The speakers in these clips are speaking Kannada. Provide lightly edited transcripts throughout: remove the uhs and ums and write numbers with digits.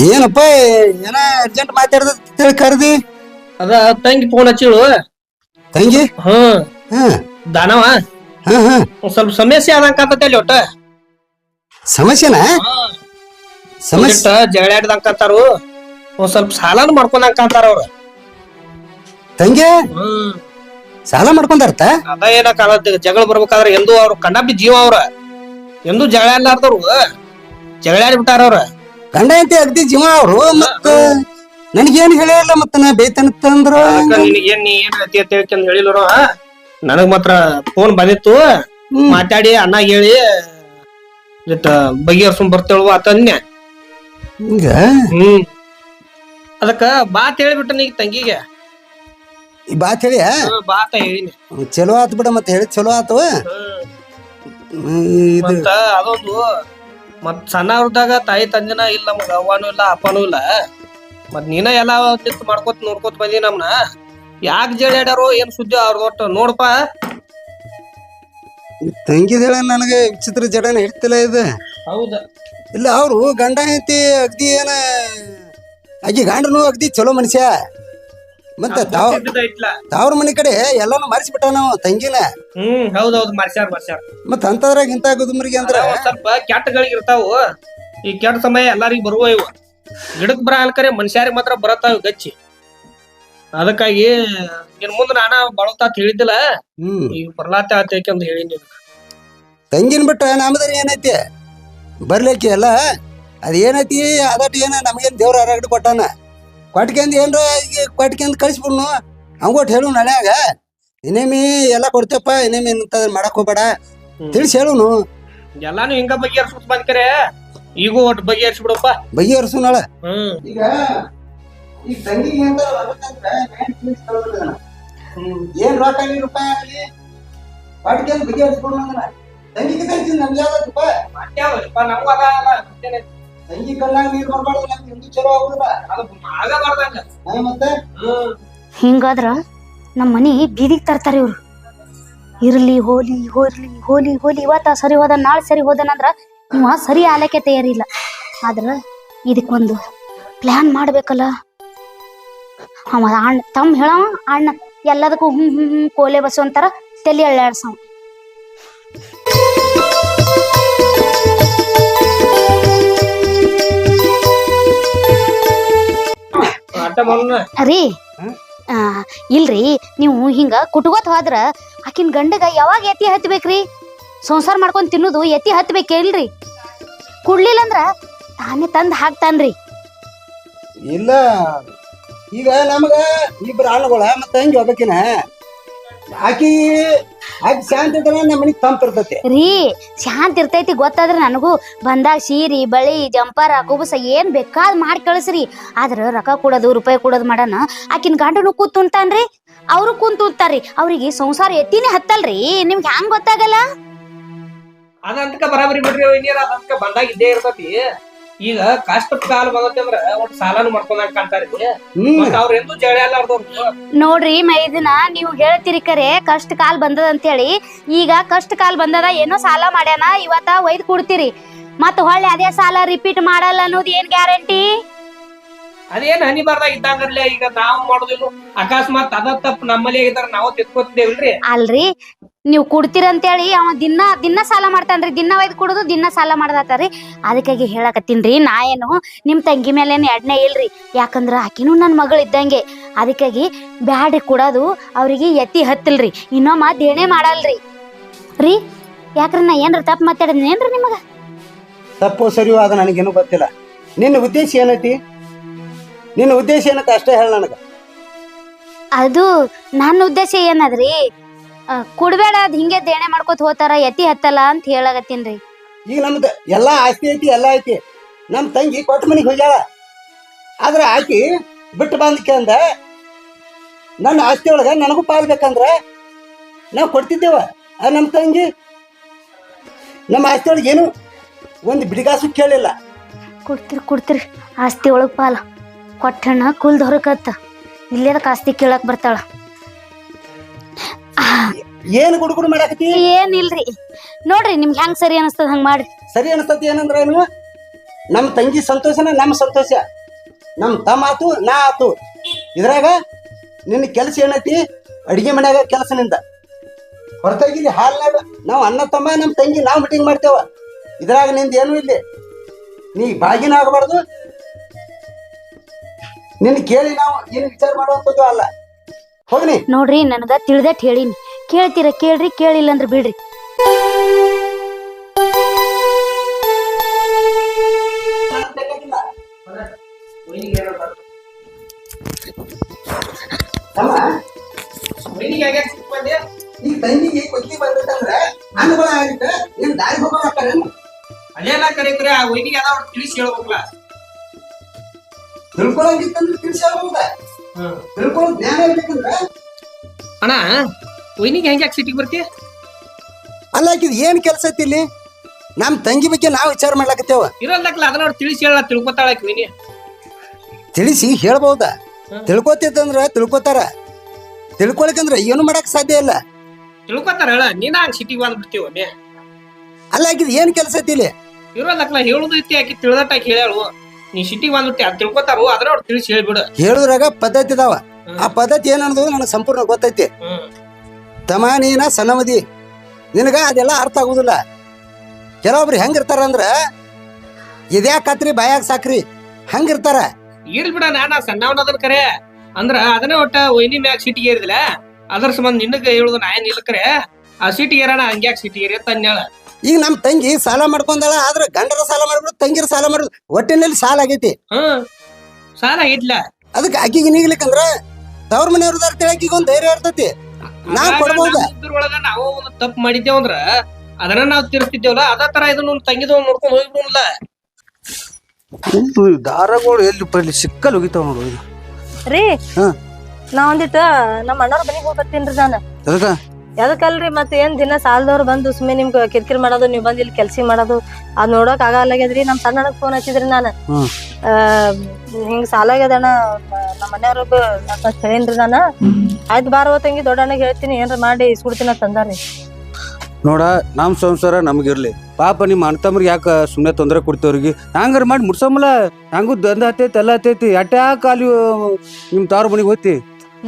ಏನಪ್ಪ ಏನ ಅರ್ಜೆಂಟ್ ಮಾತಾಡ್ದ ಕರ್ದಿ ಅದ ತಂಗಿ ಫೋನ್ ಹಚ್ಚಿಳು. ತಂಗಿ ಹ್ಮ್ ಹ್ಮ್ ದಾನವ ಹ್ಮ್ ಹ್ಮ್ ಒಂದ್ ಸ್ವಲ್ಪ ಸಮಸ್ಯೆ ಆದಂಗ ಕಾತತಿ ಅಲ್ಲಿ ಒಟ್ಟ ಸಮಸ್ಯೆನಾ ಸಮಸ್ಯೆ ಜಗಳಾಡ್ದಂಗ ಕಾತಾರು. ಒಂದ್ ಸ್ವಲ್ಪ ಸಾಲನು ಮಾಡ್ಕೊಂಡಂಗ ಕಾಂತಾರ ಅವ್ರ. ತಂಗಿ ಹ್ಮ್ ಸಾಲ ಮಾಡ್ಕೊಂಡಾರತ ಅದ ಏನ ಕಾಣತ್ ಜಗಳ ಬರ್ಬೇಕಾದ್ರೆ ಎಂದೂ ಅವ್ರ ಕಣ್ಣಾಪಿ ಜೀವ ಅವ್ರ ಎಂದೂ ಜಗಳ ಆಡ್ಲಾರ್ದವ್ರು ಜಗಳಾಡಿ ಬಿಟ್ಟಾರ ಅವ್ರ. ಗಂಡ ಐತಿ ಅಗ್ದಿ ಜೀವ ಅವ್ರು. ಮತ್ತ ನನಗೇನು ಹೇಳಿಲ್ಲ ಮತ್ತ ನಾ ಬೇತನತ್ತಂದ್ರ ಏನ್ ನೀ ಏನ್ ಅತಿ ಅಂತ ಹೇಳ್ಕೊಂಡ್ ಹೇಳಿಲ್ವರು. ನನಗ್ ಮಾತ್ರ ಫೋನ್ ಬಂದಿತ್ತು. ಮಾತಾಡಿ ಅಣ್ಣ ಹೇಳಿ ಬಗೆಹರ್ಸ್ಕೊಂಡ್ ಬರ್ತೇಳು ಆತನ್ಯ. ಹಿಂಗ ಅದಕ್ಕ ಬಾತ್ ಹೇಳಿಬಿಟ್ಟ ನೀ ತಂಗಿಗೆ. ಈ ಬಾತ್ ಹೇಳಿ ಬಾತ ಹೇಳಿನಿ. ಚಲೋ ಆತ್ ಬಿಡ. ಮತ್ತೆ ಹೇಳಿದ್ ಚಲೋ ಆತು. ಮತ್ತ ಅದೊಂದು ಮತ್ ಸಣ್ಣವ್ರದಾಗ ತಾಯಿ ತಂದಿನ ಇಲ್ಲ ನಮಗ ಅವ್ವಾನು ಇಲ್ಲ ಅಪ್ಪನೂ ಇಲ್ಲ. ಮತ್ ನೀನ ಎಲ್ಲಾ ನಿಂತ್ ಮಾಡ್ಕೋತ ನೋಡ್ಕೋತ ಬಂದಿ ನಮ್ನ. ಯಾಕೆ ಜಗಳಾಡ್ಯಾರೋ ಏನ್ ಸುದ್ದಿ ಅವ್ರ ಒಟ್ಟು ನೋಡಪ್ಪ. ತಂಗಿದೇಳ ನನಗೆ ವಿಚಿತ್ರ ಜಡನ ಹಿಡ್ತಿಲ್ಲ ಇದು. ಹೌದ ಇಲ್ಲ ಅವ್ರು ಗಂಡ ಐತಿ ಅಗ್ದಿ ಏನ ಆಕಿ ಗಂಡನು ಅಗ್ದಿ ಚಲೋ ಮನುಷ್ಯ. ಮತ್ತೆ ತಾವ್ರ ಮನೆ ಕಡೆ ಎಲ್ಲಾನು ಮರ್ಸಿಬಿಟ್ಟ ನಾವು ತಂಗಿನ. ಹೌದೌದು ಮರ್ಸ್ಯಾರ. ಮತ್ತ ಅಂತದ್ರಾಗ ಇಂತ ಗುದುಮರಿಗೆ ಅಂದ್ರ ಸ್ವಲ್ಪ ಕೆಟ್ಟಗಳಿಗೆ ಇರ್ತಾವು. ಈ ಕೆಟ್ಟ ಸಮಯ ಎಲ್ಲಾರಿಗೂ ಬರುವ ಇವು. ಗಿಡಕ್ ಬರ ಅನ್ಕರೆ ಮನುಷ್ಯರಿಗೆ ಮಾತ್ರ ಬರತಾವ ಗಚ್ಚಿ. ಅದಕ್ಕಾಗಿ ಇನ್ ಮುಂದೆ ನಾನ ಬಳತಾತ್ ಹೇಳಿದ್ದಿಲ್ಲ. ಈಗ ಬರ್ಲಾತ ಆತೈಕಂತ ಹೇಳಿನಿ. ತಂಗಿನ ಬಿಟ್ಟ ನಮ್ಮದ್ರ ಏನೈತಿ ಬರ್ಲಿಕ್ಕೆ ಎಲ್ಲ ಅದ ಏನೈತಿ ಅದಟ್ ಏನ ನಮಗೇನ್ ದೇವ್ರ ಹೊರಗಡೆ ಕೊಟ್ಟಾನ. ಕೊಟ್ಕೆಂದ್ ಏನ್ರ ಈಗ ಕೊಟ್ಕೆಂದ್ ಕಳಿಸ್ಬಿಡ್ನು ಹಂಗೋಟ್ ಹೇಳು ನಳ್ಯಾಗ. ಇನ್ನೇಮಿ ಎಲ್ಲ ಕೊಡ್ತೇಪ್ಪ ಇನ್ನೇಮಿ ಇಂತದ್ ಮಾಡಕ್ ಹೋಗ್ಬೇಡ ತಿಳಿಸಿ ಹೇಳುನು. ಎಲ್ಲಾನು ಹಿಂಗ ಬಗೆಹರ್ಸ್ಬಿಟ್ ಬಂದ್ಕರೆ ಈಗೂ ಒಟ್ಟು ಬಗೆಹರಿಸ್ಬಿಡಪ್ಪ. ಬಗೆಹರ್ಸು ನಾಳೆ. ಈಗ ಈ ತಂಗಿಗೆ ಏನ್ ರೊಕ್ಕ ರೂಪಾಯಿ ಆಗಲಿ ಕೊಟ್ಕೆಂದ್ ಬಗೆಹರಿಸ್ಬಿಡು. ತಂಗಿಗೆ ತಂಗಿ ನಮ್ಗೆ ಯಾವ್ದಪ್ಪ ತಂಗಿ ಕಲ್ಲಾಗ ನೀರ್ ಬರ್ಬಾರ್ದು. ನಮ್ಗೆ ಹಿಂದೂ ಚಲೋ ಆಗುದಿಲ್ಲ ಮತ್ತೆ. ಹಿಂಗಾದ್ರ ನಮ್ಮ ಮನಿ ಬೀದಿಗೆ ತರ್ತಾರೆ ಇವ್ರು. ಇರ್ಲಿ ಹೋಲಿ ಹೋರ್ಲಿ ಹೋಲಿ ಹೋಲಿ ಇವತ್ತ ಸರಿ ಹೋದ ನಾಳೆ ಸರಿ ಹೋದನಂದ್ರ ಇವ ಸರಿ ಆಲಕ್ಕೆ ತಯಾರಿಲ್ಲ. ಆದ್ರ ಇದಕ್ಕೊಂದು ಪ್ಲಾನ್ ಮಾಡ್ಬೇಕಲ್ಲ. ಅವ ಅಣ್ಣ ತಮ್ಮ ಹೇಳವ ಅಣ್ಣ ಎಲ್ಲದಕ್ಕೂ ಕೋಲೆ ಬಸ್ಸು ಅಂತಾರ ತಲೆ ಅಳ್ಳಾಡ್ಸವ. ರೀ ಇಲ್ರಿ ನೀವು ಹಿಂಗ ಕುಟ್ಕೋತ ಹೋದ್ರ ಆಕಿನ್ ಗಂಡಗ ಯಾವಾಗ ಎತ್ತಿ ಹತ್ಬೇಕ್ರಿ? ಸಂಸಾರ ಮಾಡ್ಕೊಂಡ್ ತಿನ್ನೋದು ಎತ್ತಿ ಹತ್ಬೇಕಿಲ್ರಿ? ಕುಡ್ಲಿಲ್ಲ ಅಂದ್ರ ತಾನೇ ತಂದ್ ಹಾಕ್ತಾನ್ರಿ. ಇಲ್ಲ ಈಗ ನಮಗ ಇಬ್ರು ಆಳುಗಳ ಮತ್ತ ತಂಗಿ ಹೋಗ್ಬೇಕಿನ ಆಕಿ ಶಾಂತಿ ಇದ್ರ ನಮ್ಮ ಮನಿಗ್ ತಂಪಿರ್ತೈತಿ ರೀ. ಶಾಂತಿ ಇರ್ತೈತಿ ಗೊತ್ತಾದ್ರ ನನಗೂ ಬಂದಾಗ ಸೀರಿ ಬಳಿ ಜಂಪಾರ ಕುಬಸ ಏನ್ ಬೇಕಾದ್ ಮಾಡಿ ಕಳಿಸ್ರಿ. ಆದ್ರ ರೊಕ್ಕ ಕೊಡೋದು ರೂಪಾಯಿ ಕೊಡೋದು ಮಾಡನ ಆಕಿನ್ ಗಂಡನು ಕೂತುಂತಾನ್ರಿ ಅವ್ರು ಕುಂತುಂತಾರ್ರಿ. ಅವ್ರಿಗೆ ಸಂಸಾರ ಎತ್ತಿನೇ ಹತ್ತಲ್ರಿ. ನಿಮ್ಗೆ ಹ್ಯಾಂಗ್ ಗೊತ್ತಾಗಲ್ಲ? ಅದಂತಕ ಬರಾಬರಿ ಬಿಡ್ರಿ. ಅದಂತಕ ಬಂದಾಗ ಇದ್ದೇ ಇರ್ತತಿ. ಈಗ ಕಷ್ಟದ ಕಾಲ ಬಂದತಿ ಅಂದ್ರ ಒಟ್ಟು ಸಾಲಾನು ಮಾಡ್ಕೊಂಡಂಗ ಕಾಣ್ತಾರಿ. ಅವ್ರ ಎಂದೂ ಜಗಳ ಅಲ್ಲಾರ್ದವ್ರು ನೋಡ್ರಿ ಮೈದಿನ ನೀವು ಹೇಳ್ತಿರಿ ಕರೆ ಕಷ್ಟ ಕಾಲ ಬಂದದ ಅಂತ ಹೇಳಿ. ಈಗ ಕಷ್ಟ ಕಾಲ ಬಂದದ ಏನೋ ಸಾಲ ಮಾಡ್ಯಾನ ಇವತ್ತ ಒಯ್ದು ಕೊಡ್ತೀರಿ. ಮತ್ತ ಹೊಳ್ಳಿ ಅದೇ ಸಾಲ ರಿಪೀಟ್ ಮಾಡಲ್ಲ ಅನ್ನೋದು ಏನ್ ಗ್ಯಾರಂಟಿ? ಅದೇನ್ ಹನಿ ಬಾರ್ದಾಗ ಇದ್ದಂಗರ್ಲಿ. ಈಗ ನಾವು ಮಾಡೋದಿಲ್ಲ ಅಕಸ್ಮಾತ್ ಅದ ತಪ್ಪು ನಮ್ಮಲ್ಲಿ ಆಗಿದಾರ ನಾವು ತಿಳ್ಕೊತಿದ್ದೇವಲ್ರಿ. ಅಲ್ರಿ ನೀವು ಕುಡ್ತೀರಂತೇಳಿ ಅವ ದಿನ ಸಾಲ ಮಾಡ್ತಾನ್ರಿ. ದಿನ ಒಯ್ದು ಕುಡುದು ದಿನ ಸಾಲ ಮಾಡದಾತಾರಿ. ಅದಕ್ಕಾಗಿ ಹೇಳಕತ್ತೀನ್ರಿ. ನಾ ಏನು ನಿಮ್ ತಂಗಿ ಮೇಲೆ ಎಡ್ನೆ ಇಲ್ರಿ. ಯಾಕಂದ್ರ ಆಕಿನೂ ನನ್ ಮಗಳು ಇದ್ದಂಗೆ. ಅದಕ್ಕಾಗಿ ಬ್ಯಾಡ್ರಿ ಕೊಡೋದು ಅವ್ರಿಗೆ ಎತ್ತಿ ಹತ್ತಿಲ್ರಿ. ಇನ್ನೊಮ್ಮ ದೇಣೆ ಮಾಡಲ್ರಿ ರೀ. ಯಾಕ್ರ ನಾ ಏನ್ರ ತಪ್ಪು ಮಾತಾಡಿದ್ನೇನ್ರಿ ನಿಮಗ? ತಪ್ಪು ಸರಿಯೋ ಅದ ನನಗೇನು ಗೊತ್ತಿಲ್ಲ. ನಿನ್ನ ಉದ್ದೇಶ ಏನೈತಿ? ನಿನ್ನ ಉದ್ದೇಶ ಏನತ್ತ ಅಷ್ಟೇ ಹೇಳ ನನಗ. ಅದು ನನ್ನ ಉದ್ದೇಶ ಏನದ್ರಿ, ಕುಡ್ಬೇಡ ಅದ್ ಹಿಂಗೆ ದೇಣೆ ಮಾಡ್ಕೊತ ಹೋತಾರ ಎತ್ತಿ ಹತ್ತಲ್ಲ ಅಂತ ಹೇಳಕತ್ತೀನ್ರಿ. ಈಗ ನಮ್ದು ಎಲ್ಲಾ ಆಸ್ತಿ ಐತಿ ಎಲ್ಲ ಐತಿ. ನಮ್ ತಂಗಿ ಕೊಟ್ಟ ಮನಿಗೆ ಹೋಗ್ಯಾಳ. ಆದ್ರೆ ಆಕಿ ಬಿಟ್ಟು ಬಂದ್ಕಂದ ನನ್ನ ಆಸ್ತಿ ಒಳಗ ನನಗೂ ಪಾಲ್ಬೇಕಂದ್ರ ನಾವು ಕೊಡ್ತಿದ್ದೇವ. ನಮ್ಮ ತಂಗಿ ನಮ್ಮ ಆಸ್ತಿ ಒಳಗೆ ಏನು ಒಂದು ಬಿಡಿಗಾಸು ಕೇಳಿಲ್ಲ. ಕೊಡ್ತಿರಿ ಆಸ್ತಿ ಒಳಗ್ ಪಾಲ ಕೊಟ್ಟಣ್ಣ ಕುಲ್ದ ಹೊರಕತ್ತ. ಇಲ್ಲೇದಕ್ಕೆ ಆಸ್ತಿ ಕೇಳಕ್ ಬರ್ತಾಳ. ಏನು ಗುಡುಗುಡು ಮಾಡಾಕತಿ? ಏನಿಲ್ರಿ ನೋಡ್ರಿ ನಿಮ್ಗೆ ಹೆಂಗ್ ಸರಿ ಅನಿಸ್ತದ ಹಂಗ ಮಾಡ್ರಿ. ಸರಿ ಅನಿಸ್ತತಿ ಏನಂದ್ರ ಏನು ನಮ್ಮ ತಂಗಿ ಸಂತೋಷನ ನಮ್ಮ ಸಂತೋಷ. ನಮ್ಮ ತಮ್ಮ ಆತು ನಾ ಆತು. ಇದ್ರಾಗ ನಿನ್ನ ಕೆಲಸ ಏನೈತಿ? ಅಡಿಗೆ ಮನ್ಯಾಗ ಕೆಲಸ ನಿಂದ. ಹೊರತಾಗಿಲ್ಲಿ ಹಾಲ್ನಾಗ ನಾವು ಅಣ್ಣ ತಮ್ಮ ನಮ್ಮ ತಂಗಿ ನಾವು ಮೀಟಿಂಗ್ ಮಾಡ್ತೇವ. ಇದ್ರಾಗ ನಿಂದ ಏನು ಇಲ್ಲಿ. ನೀ ಬಾಗಿನ ಆಗಬಾರ್ದು. ನಿನ್ನ ಕೇಳಿ ನಾವು ಏನು ವಿಚಾರ ಮಾಡುವಂಥದ್ದು ಅಲ್ಲ. ಹೋಗ್ನಿ. ನೋಡ್ರಿ, ನನಗ ತಿಳಿದಟ್ ಹೇಳಿನಿ. ಕೇಳ್ತೀರ ಕೇಳ್ರಿ, ಕೇಳಿಲ್ಲ ಅಂದ್ರೆ ಬಿಡ್ರಿ. ತಮ್ಮ, ಈ ತಂಗಿಗೆ ಕೊಚ್ಚಿ ಬಂದಿತ್ತಂದ್ರ ಅನುಭವ ಆಗಿತ್ತ. ನಿನ್ ದಾರಿ ಹೋಗ್ಬೇಕಾರೆ ಅದೇನ ಕರೀಕ್ರಿ ಆ ವೈನಿಗೆ ಅದ ತಿಳಿಸಿ ಹೇಳ್ಬೇಕಲ್ಲ. ತಿಳ್ಕೊಳಂಗಿತ್ತಂದ್ರೆ ತಿಳಿಸಿ ಹೇಳ್ಬೋದ. ತಿಳ್ಕೊಳ್ಳೋ ಜ್ಞಾನ ಇರ್ಬೇಕಂದ್ರ ಅಣ್ಣ ವೈನಿಗೆ ಹೆಂಗ್ಯಾಕೆ ಸಿಟಿಗೆ ಬರ್ತಿ? ಅಲ್ಲ, ಆಕಿದ್ ಏನ್ ಕೆಲಸ ಐತಿ ಇಲ್ಲಿ? ನಮ್ ತಂಗಿ ಬಗ್ಗೆ ನಾವು ವಿಚಾರ ಮಾಡ್ಲಾಕತ್ತೇವ. ಇರೋದಕ್ಕಲ್ಲ ಅದನ್ನ ಅವ್ರು ತಿಳಿಸಿ ಹೇಳ, ತಿಳ್ಕೊತಾಳ ವೈನಿ. ತಿಳಿಸಿ ಹೇಳ್ಬೋದ. ತಿಳ್ಕೊತಿತ್ತಂದ್ರ ತಿಳ್ಕೊತಾರ. ತಿಳ್ಕೊಳಕಂದ್ರ ಏನು ಮಾಡಕ್ ಸಾಧ್ಯ ಇಲ್ಲ. ತಿಳ್ಕೊತಾರ ಹೇಳ. ನೀನ ಹಂಗ ಸಿಟಿಗೆ ಬಂದ್ಬಿಡ್ತೀವ. ಅಲ್ಲ, ಆಕಿದ್ ಏನ್ ಕೆಲಸ ಐತಿ ಇಲ್ಲಿ? ಇರೋದಕ್ಕಲ್ಲ ಹೇಳುದು ಐತಿ. ಆಕಿ ತಿಳಿದಟ್ಟಾಕಿ ಹೇಳ್ಯಾಳು. ನೀ ಸಿಟಿಗೆ ಬಂದ್ಬಿಟ್ಟಿ ಅದ್ ತಿಳ್ಕೊತಾರು. ಅದ್ರ ಅವ್ರು ತಿಳಿಸಿ ಹೇಳ್ಬಿಡು. ಹೇಳುದ್ರಾಗ ಪದ್ಧತಿ ಇದಾವ. ಆ ಪದ್ಧತಿ ಏನನ್ನೋದು ನನಗೆ ಸಂಪೂರ್ಣ ಗೊತ್ತೈತಿ. ತಮ್ಮ, ನೀನ ಸಣ್ಣಮದಿ, ನಿನಗ ಅದೆಲ್ಲ ಅರ್ಥ ಆಗುದಿಲ್ಲ. ಕೆಲವೊಬ್ರು ಹೆಂಗಿರ್ತಾರ ಅಂದ್ರ ಇದ್ಯಾಕ ಕತ್ರಿ ಬಾಯಾಗ ಸಾಕ್ರಿ ಹಂಗಿರ್ತಾರ. ಇರ್ಲಿ ಬಿಡ, ನಾನ ಸಣ್ಣವನದನ್ ಕರೆ ಅಂದ್ರ ಅದನ್ನೇ ಒಟ್ಟ ವೈನಿ ಮ್ಯಾಗ ಸಿಟಿಗೆ ಏರಿದಿಲ್ಲ. ಅದ್ರ ಸಂಬಂಧ ನಿನಗ ಹೇಳುದು ನಾ ಏನ್ ಇಲ್ಲಕರೆ ಆ ಸಿಟಿಗೆ ಏರೋಣ. ಹಂಗ್ಯಾಕ ಸಿಟಿಗೆ ಏರಿ ಅಂತ ಅನ್ಯಾಳ. ಈಗ ನಮ್ ತಂಗಿ ಸಾಲ ಮಾಡ್ಕೊಂಡಾಳ. ಆದ್ರ ಗಂಡರ ಸಾಲ ಮಾಡ್ಬಿಡು, ತಂಗಿರ ಸಾಲ ಮಾಡುದು, ಒಟ್ಟಿನಲ್ಲಿ ಸಾಲ ಆಗೈತಿ. ಸಾಲ ಆಗಿದ್ಲ. ಅದಕ್ಕೆ ಆಕಿಗೆ ನೀಗ್ಲಿಕ್ಕಂದ್ರ ತವ್ರ ಮನೆಯವ್ರದಾರ ತಿಳಕಿಗೆ ಒಂದ್ ಧೈರ್ಯ ಇರ್ತೈತಿ. ನಾವ್ ಕೊಡ್ಬೋದ. ಇದ್ರೊಳಗ ನಾವು ಒಂದು ತಪ್ಪು ಮಾಡಿದ್ದೇವಂದ್ರ ಅದನ್ನ ನಾವು ತೀರ್ಸ್ತಿದ್ದೇವಲ್ಲ. ಅದ ತರ ಇದನ್ನ ತಂಗಿದ ನೋಡ್ಕೊಂಡ್ ಹೋಗ್ಬಿಡಲ್ಲ. ದಾರಗಳು ಎಲ್ಲಿ ಬರ್ಲಿ ಸಿಕ್ಕಲ್ ಹೋಗಿತಾವ ನೋಡು. ರೀ, ನಾ ಒಂದಿಟ್ಟು ನಮ್ಮ ಅಣ್ಣವ್ರ ಮನೆಗೆ ಹೋಗಿ ಬರ್ತೀನ್ರಿ ನಾನು. ಎದಕ್ಕಲ್ರಿ, ಮತ್ತೆ ಏನ್ ದಿನ ಸಾಲದವ್ರು ಬಂದು ಸುಮ್ಮನೆ ನಿಮ್ಗೆ ಕಿರಿಕಿರಿ ಮಾಡೋದು, ನೀವ್ ಬಂದ್ ಇಲ್ಲಿ ಕೆಲ್ಸ ಮಾಡೋದು ಅದ್ ನೋಡಕ್ ಆಗಲ್ಲಾಗ್ಯದ್ರಿ. ನಮ್ ಸಣ್ಣ ಅಣ್ಣಗ್ ಫೋನ್ ಹಚ್ಚಿದ್ರಿ ನಾನು. ಹಿಂಗ್ ಸಾಲ ಆಗ್ಯದಣ್ಣ ನಮ್ಮ ಮನೆಯವ್ರಿಗ ಹೇಳೇನ್ರಿ ನಾನು. ಆಯ್ತು ಬಾರವ ತಂಗಿ, ದೊಡ್ಡ ಅಣ್ಣಗ್ ಹೇಳ್ತೀನಿ, ಏನ್ರ ಮಾಡಿ ಇಸ್ಕೊಡ್ತೀನಿ ಅಂತ ಅಂದಾರ್ರಿ. ನೋಡ, ನಮ್ ಸಂಸಾರ ನಮ್ಗಿರ್ಲಿ. ಪಾಪ ನಿಮ್ಮ ಅಣ್ಣ ತಮ್ರಿಗೆ ಯಾಕೆ ಸುಮ್ಮನೆ ತೊಂದರೆ ಕೊಡ್ತೇವ್ರಿಗೆ? ಹಂಗಾರ ಮಾಡಿ ಮುಡ್ಸಮ್ಮಲ್ಲ. ಹಂಗೂ ದಂಧ ಹತ್ತೈತಿ ಎಲ್ಲ ಹತ್ತೈತಿ. ಅಟ್ಯಾಕ ಅಲ್ಲಿ ನಿಮ್ ತಾವ್ರ ಮನಿಗೆ ಹೋಗ್ತಿ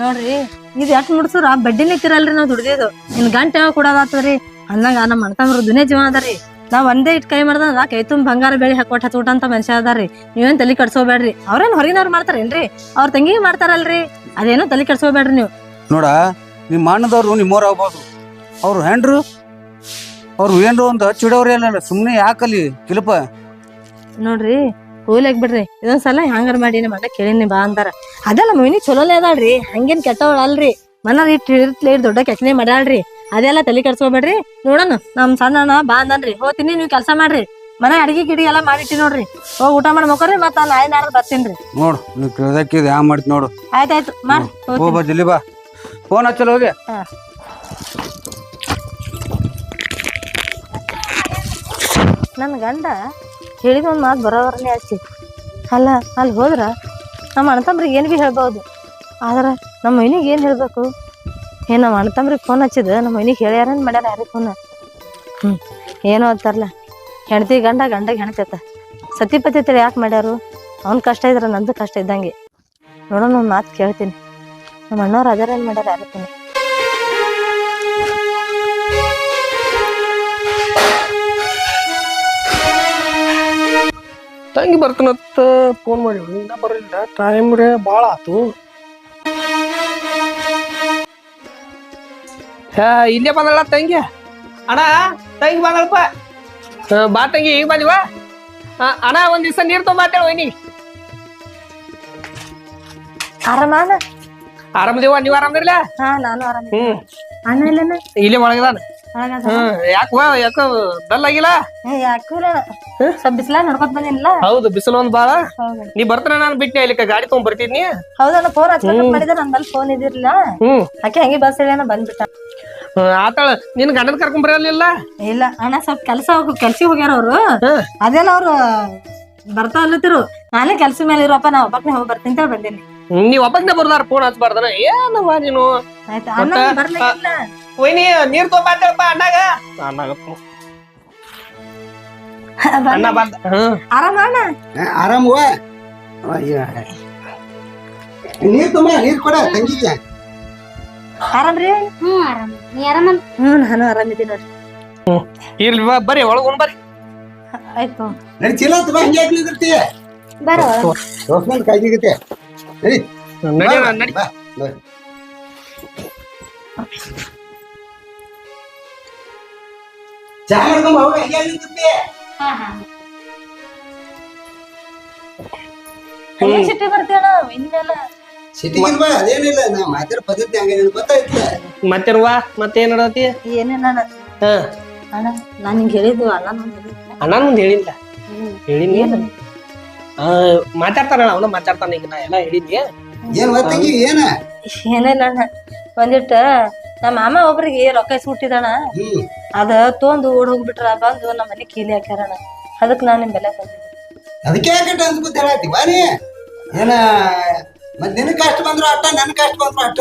ನೋಡ್ರಿ, ಇದು ಎಷ್ಟ್ ಮುಡ್ಸರ ಬಡ್ಡಿನೇ ತಿರಲ್ರಿ ನಾವ್ ದುಡ್ದಿದ್ದು. ಇನ್ ಗಂಟೆ ಯಾವಾಗ ಕೊಡೋದಾತದ್ರಿ ಅಂದಂಗ ನಮ್ಮ ಅಣ್ಣ ತಮ್ರು ದುನೇ ಜೀವ ಅದಾರಿ. ನಾವ್ ಒಂದೇ ಇಟ್ ಕೈ ಮಾಡ್ದ ಕೈ ತುಂಬ ಬಂಗಾರ ಬೆಳಿ ಹಾಕೊಟ್ ಹಚ್ಕೊಟ ಅಂತ ಮನುಷ್ಯ ಅದಾರಿ. ನೀವೇನ್ ತಲೆ ಕಟ್ಸೋಬೇಡ್ರಿ. ಅವ್ರೇನ್ ಹೊರಗಿನವ್ರು ಮಾಡ್ತಾರೇನ್ರಿ? ಅವ್ರ ತಂಗಿಗೆ ಮಾಡ್ತಾರಲ್ರಿ. ಅದೇನೋ ತಲೆ ಕಟ್ಸೋಬೇಡ್ರಿ ನೀವು. ನೋಡ, ನಿಮ್ಮ ಅಣ್ಣದವ್ರು ನಿಮ್ಮವ್ರು ಆಗ್ಬೋದು. ಅವ್ರು ಹೆಂಡ್ರು ಅವ್ರು ಏನ್ರು ಒಂದು ಹಚ್ಚಿಡೋರಿ ಅಲ್ಲ. ಸುಮ್ನೆ ಯಾಕಲ್ಲಿ ಕಿಲಪ ನೋಡ್ರಿ, ಹೋಗ್ಲಾಕ್ ಬಿಡ್ರಿ. ಇದೊಂದ್ಸಲ ಹ್ಯಾಂಗಾರ ಮಾಡಿ ನಮ್ಮ ಅಣ್ಣ ಕೇಳಿನಿ ಬಾ ಅಂದಾರ. ಅದೆಲ್ಲ ಮೊಯ್ನಿ ಚಲೋನೇ ಅದಾಳ್ರಿ, ಹಂಗೇನ್ ಕೆಟ್ಟವಳ ಅಲ್ರಿ. ಮನಾರ್ ಇಟ್ಲಿ ದೊಡ್ಡ ಕೆಟ್ಟನೆ ಮಾಡ್ಯಾಳ್ರಿ. ಅದೆಲ್ಲ ತಲೆ ಕೆಡ್ಸ್ಕೊಬೇಡ್ರಿ. ನೋಡೋಣ, ನಮ್ ಸಣ್ಣ ಅಣ್ಣ ಬಾ ಅಂದನ್ರಿ. ಹೋಗ್ತೀನಿ, ನೀವ್ ಕೆಲ್ಸ ಮಾಡ್ರಿ. ಮನೆ ಅಡಿಗೆ ಗಿಡಿ ಎಲ್ಲಾ ಮಾಡಿಟ್ಟಿ ನೋಡ್ರಿ. ಹೋಗಿ ಊಟ ಮಾಡಿ ಮಕ್ಕೋರಿ. ಮತ್ತ ನಾಳೆ ಬರ್ತೀನ್ರಿ. ನೋಡು, ನೀವು ಕೇಳ್ದಕ್ಕಿದ್ ಹ್ಯಾಂಗ ಮಾಡ್ತಿ ನೋಡು. ಆಯ್ತಾಯ್ತು, ಮಾಡಿ ಹೋಗ್ಬಾ ಜಲ್ಲಿ ಬಾ. ಫೋನ್ ಹಚ್ಚಲ್ಲ ಹೋಗಿ. ನನ್ನ ಗಂಡ ಹೇಳಿದ ಒಂದು ಮಾತು ಬರೋವರನೇ ಹಚ್ಚಿ. ಅಲ್ಲ, ಅಲ್ಲಿ ಹೋದ್ರ ನಮ್ಮ ಅಣ್ಣ ತಮ್ರಿಗೆ ಏನು ಭೀ ಹೇಳ್ಬೋದು. ಆದ್ರೆ ನಮ್ಮ ಮೈನಿಗೆ ಏನು ಹೇಳಬೇಕು? ಏನು ನಮ್ಮ ಅಣ್ಣ ತಮ್ರಿಗೆ ಫೋನ್ ಹಚ್ಚಿದ ನಮ್ಮ ಮೈನಿಗೆ ಹೇಳ್ಯಾರೇನು ಮಾಡ್ಯಾರ ಯಾರಿಗೆ ಫೋನ್? ಏನೋ ಅಂತಾರಲ್ಲ, ಹೆಣ್ತಿ ಗಂಡ ಗಂಡಗೆ ಹೆಣ್ತೈತ. ಸತಿಪತಿ ತಿಳಿ ಯಾಕೆ ಮಾಡ್ಯಾರು? ಅವ್ನ ಕಷ್ಟ ಇದ್ರೆ ನಂದು ಕಷ್ಟ ಇದ್ದಂಗೆ. ನೋಡೋಣ, ಒಂದು ಮಾತು ಕೇಳ್ತೀನಿ. ನಮ್ಮ ಅಣ್ಣವ್ರು ಅದಾರ ಏನು ಮಾಡ್ಯಾರ ಯಾರಿಗೆ ಫೋನ್? ತಂಗಿ ಬರ್ತಾನತ್ತ ಫೋನ್ ಮಾಡಿ ಇನ್ನ ಬರಲಿಲ್ಲ. ಟೈಮ್ ರೇ ಭಾಳ ಆತು. ಇಲ್ಲೇ ಬಂದಳ ತಂಗಿ. ಅಣ್ಣ, ತಂಗಿ ಬಂದಳಪ್ಪ. ಬಾ ತಂಗಿ, ಈಗ ಬಂದಿವ. ಅಣ್ಣ, ಒಂದ್ ದಿವಸ ನೀರ್ ತೊಗೊಂಬಾತೇಳ ವೈನಿ. ಆರಾಮಾನ? ಆರಾಮದೇವ, ನೀವ್ ಆರಾಮದಿರ್ಲ? ಹಾ, ನಾನು ಆರಾಮ. ಅಣ್ಣ ಇಲ್ಲನ? ಇಲ್ಲೇ ಒಳಗದಾನ. ಯಾಕ ಡಲ್ ಆಗಿಲ್ಲ? ಯಾಕಿಲ್ಲ, ಸ್ವಲ್ಪ ಬಿಸಿಲ ನಡ್ಕೊತ ಬಂದಿಲ್ಲ. ಹೌದು, ಬಿಸಿಲು ಒಂದ್ ಬಾಳ. ನೀ ಬರ್ತಾನ, ನಾನು ಬಿಟ್ಟೆ ಇಲ್ಲಿ ಗಾಡಿ ತಗೊಂಡ್ ಬರ್ತಿದ್ನಿ. ಹೌದಣ್ಣ, ಫೋನ್ ಹಚ್ಬೇಕಂತ ಮಾಡಿದ್ರೆ ನನ್ನಲ್ಲಿ ಫೋನ್ ಇದಿರ್ಲಿಲ್ಲ. ಆಕೆ ಹಂಗೆ ಬಸ್ ಹೇಳ ಬಂದ್ಬಿಟ್ಟ. ಆತಾಳ. ನಿನ್ ಗಂಡನ ಕರ್ಕೊಂಡ್ ಬರಲಿಲ್ಲ? ಇಲ್ಲ ಅಣ್ಣ, ಸ್ವಲ್ಪ ಕೆಲ್ಸಿಗೆ ಹೋಗ್ಯಾರ ಅವ್ರು. ಅದೇನ ಅವ್ರು ಬರ್ತಾ ಅಲ್ಲತಿರು. ನಾನೇ ಕೆಲ್ಸ ಮೇಲೆ ಇರೋಪ್ಪ, ನಾ ಒಬ್ಬಕ್ನೆ ಹೋಗಿ ಬರ್ತೀನಿ ಅಂತ ಬಂದೇನಿ. ನೀವ್ ಒಬ್ಬಕ್ನೆ ಬರ್ದಾರ, ಫೋನ್ ಹಚ್ಬಾರ್ದನ? ಏನವ್ವ ನೀನು? ಆಯ್ತಾ ಅಣ್ಣ, ಬರ್ಲಿಲ್ಲ. ವೈನಿ, ನೀರ್ ತೊಗೊಂಬಾತೇಳಪ್ಪ ಅಣ್ಣಾಗ. ಅಣ್ಣ ಬಂದ ಆರಾಮ ಅಣ್ಣ ಆರಾಮವ ನೀರ್ ತುಂಬ ನೀರ್ ಕೊಡ ತಂಗಿಗೆ. ಆರಾಮ್ರಿ? ಆರಾಮ. ನೀ ಆರಾಮಲ್ಲ? ನಾನು ಆರಾಮಿದ್ದೀನಿ ನೋಡ್ರಿ. ಇರ್ಲಿ ಬರ್ರಿ ಒಳಗೊಂಡ್ ಬರ್ರಿ. ಆಯ್ತು ನಡಿ ಚೀಲ ತುಂಬ ಹಂಗೆ ಹಾಕ್ಲಿದ್ರತಿ ಬರೋ ದೋಸ್ಮಂದ್ ಕಾಯ್ಲಿಗತ್ತೆ. ನಡಿ ನಡಿ ಅಣ್ಣ, ನಡಿ. ಬಾ ಬಾ. ಚಾ ಮಾಡ್ಕೊಂಡ್ ಹೋಗ ಹಂಗೆ ಹಾಕ್ಲಿದ್ರತಿ. ಹೆಂಗ್ ಸಿಟ್ಟಿ ಬರ್ತೀಯಣ್ಣ ಇನ್ನೆಲ್ಲ? ಸಿಟಿಗಿಲ್ ಬಾ ಅದೇನಿಲ್ಲ ನಾ ಮಾತಾಡೋ ಪದ್ಧತಿ ಹಂಗೆ ನಿನಗೆ ಗೊತ್ತಾಯ್ತಲ್ಲ. ಮತ್ತೇನ್ವಾ ಮತ್ತೇನ್ ನಡತಿ? ಏನಿಲ್ಲ ಅಣ್ಣ. ಹಾ ಅಣ್ಣ ನಾನ್ ನಿಂಗೆ ಹೇಳಿದ್ದು ಅಣ್ಣ ಹೇಳಿದ್ದೆ. ಅಣ್ಣ ಮುಂದ್ ಹೇಳಿಲ್ಲ ಹೇಳಿನಿ. ಮಾತಾಡ್ತಾನ ಅವನ ಮಾತಾಡ್ತಾನ. ಈಗ ನಾ ಎಲ್ಲ ಹೇಳಿದ್ನಿ. ಏನ್ ತಂಗಿ ಏನ? ಏನಿಲ್ಲ ಅಣ್ಣ, ಒಂದಿಟ್ಟ ನಮ್ಮ ಮಾಮ ಒಬ್ರಿಗೆ ರೊಕ್ಕ ಇಸ್ಬಿಟ್ಟಿದಣ್ಣ. ಅದ ತೊಂದು ಓಡ್ ಹೋಗ್ಬಿಟ್ರ, ಬಂದು ನಮ್ಮ ಮನೆ ಕೀಲಿ ಹಾಕ್ಯಾರಣ್ಣ. ಅದಕ್ಕೆ ನಾನು ನಿಮ್ ಬೆಲೆ ಬಂದಿದ್ದೆ. ಅದಕ್ಕೆ ಯಾಕೆ ಅನ್ಸ್ಕೊತ ಹೇಳತ್ತಿ ಬಾರಿ ಏನ ಮತ್ ನಿನ್ ಕಷ್ಟ ಬಂದ್ರು ಅಟ್ಟ ನನ್ ಕಷ್ಟ ಬಂದ್ರು ಅಟ್ಟ.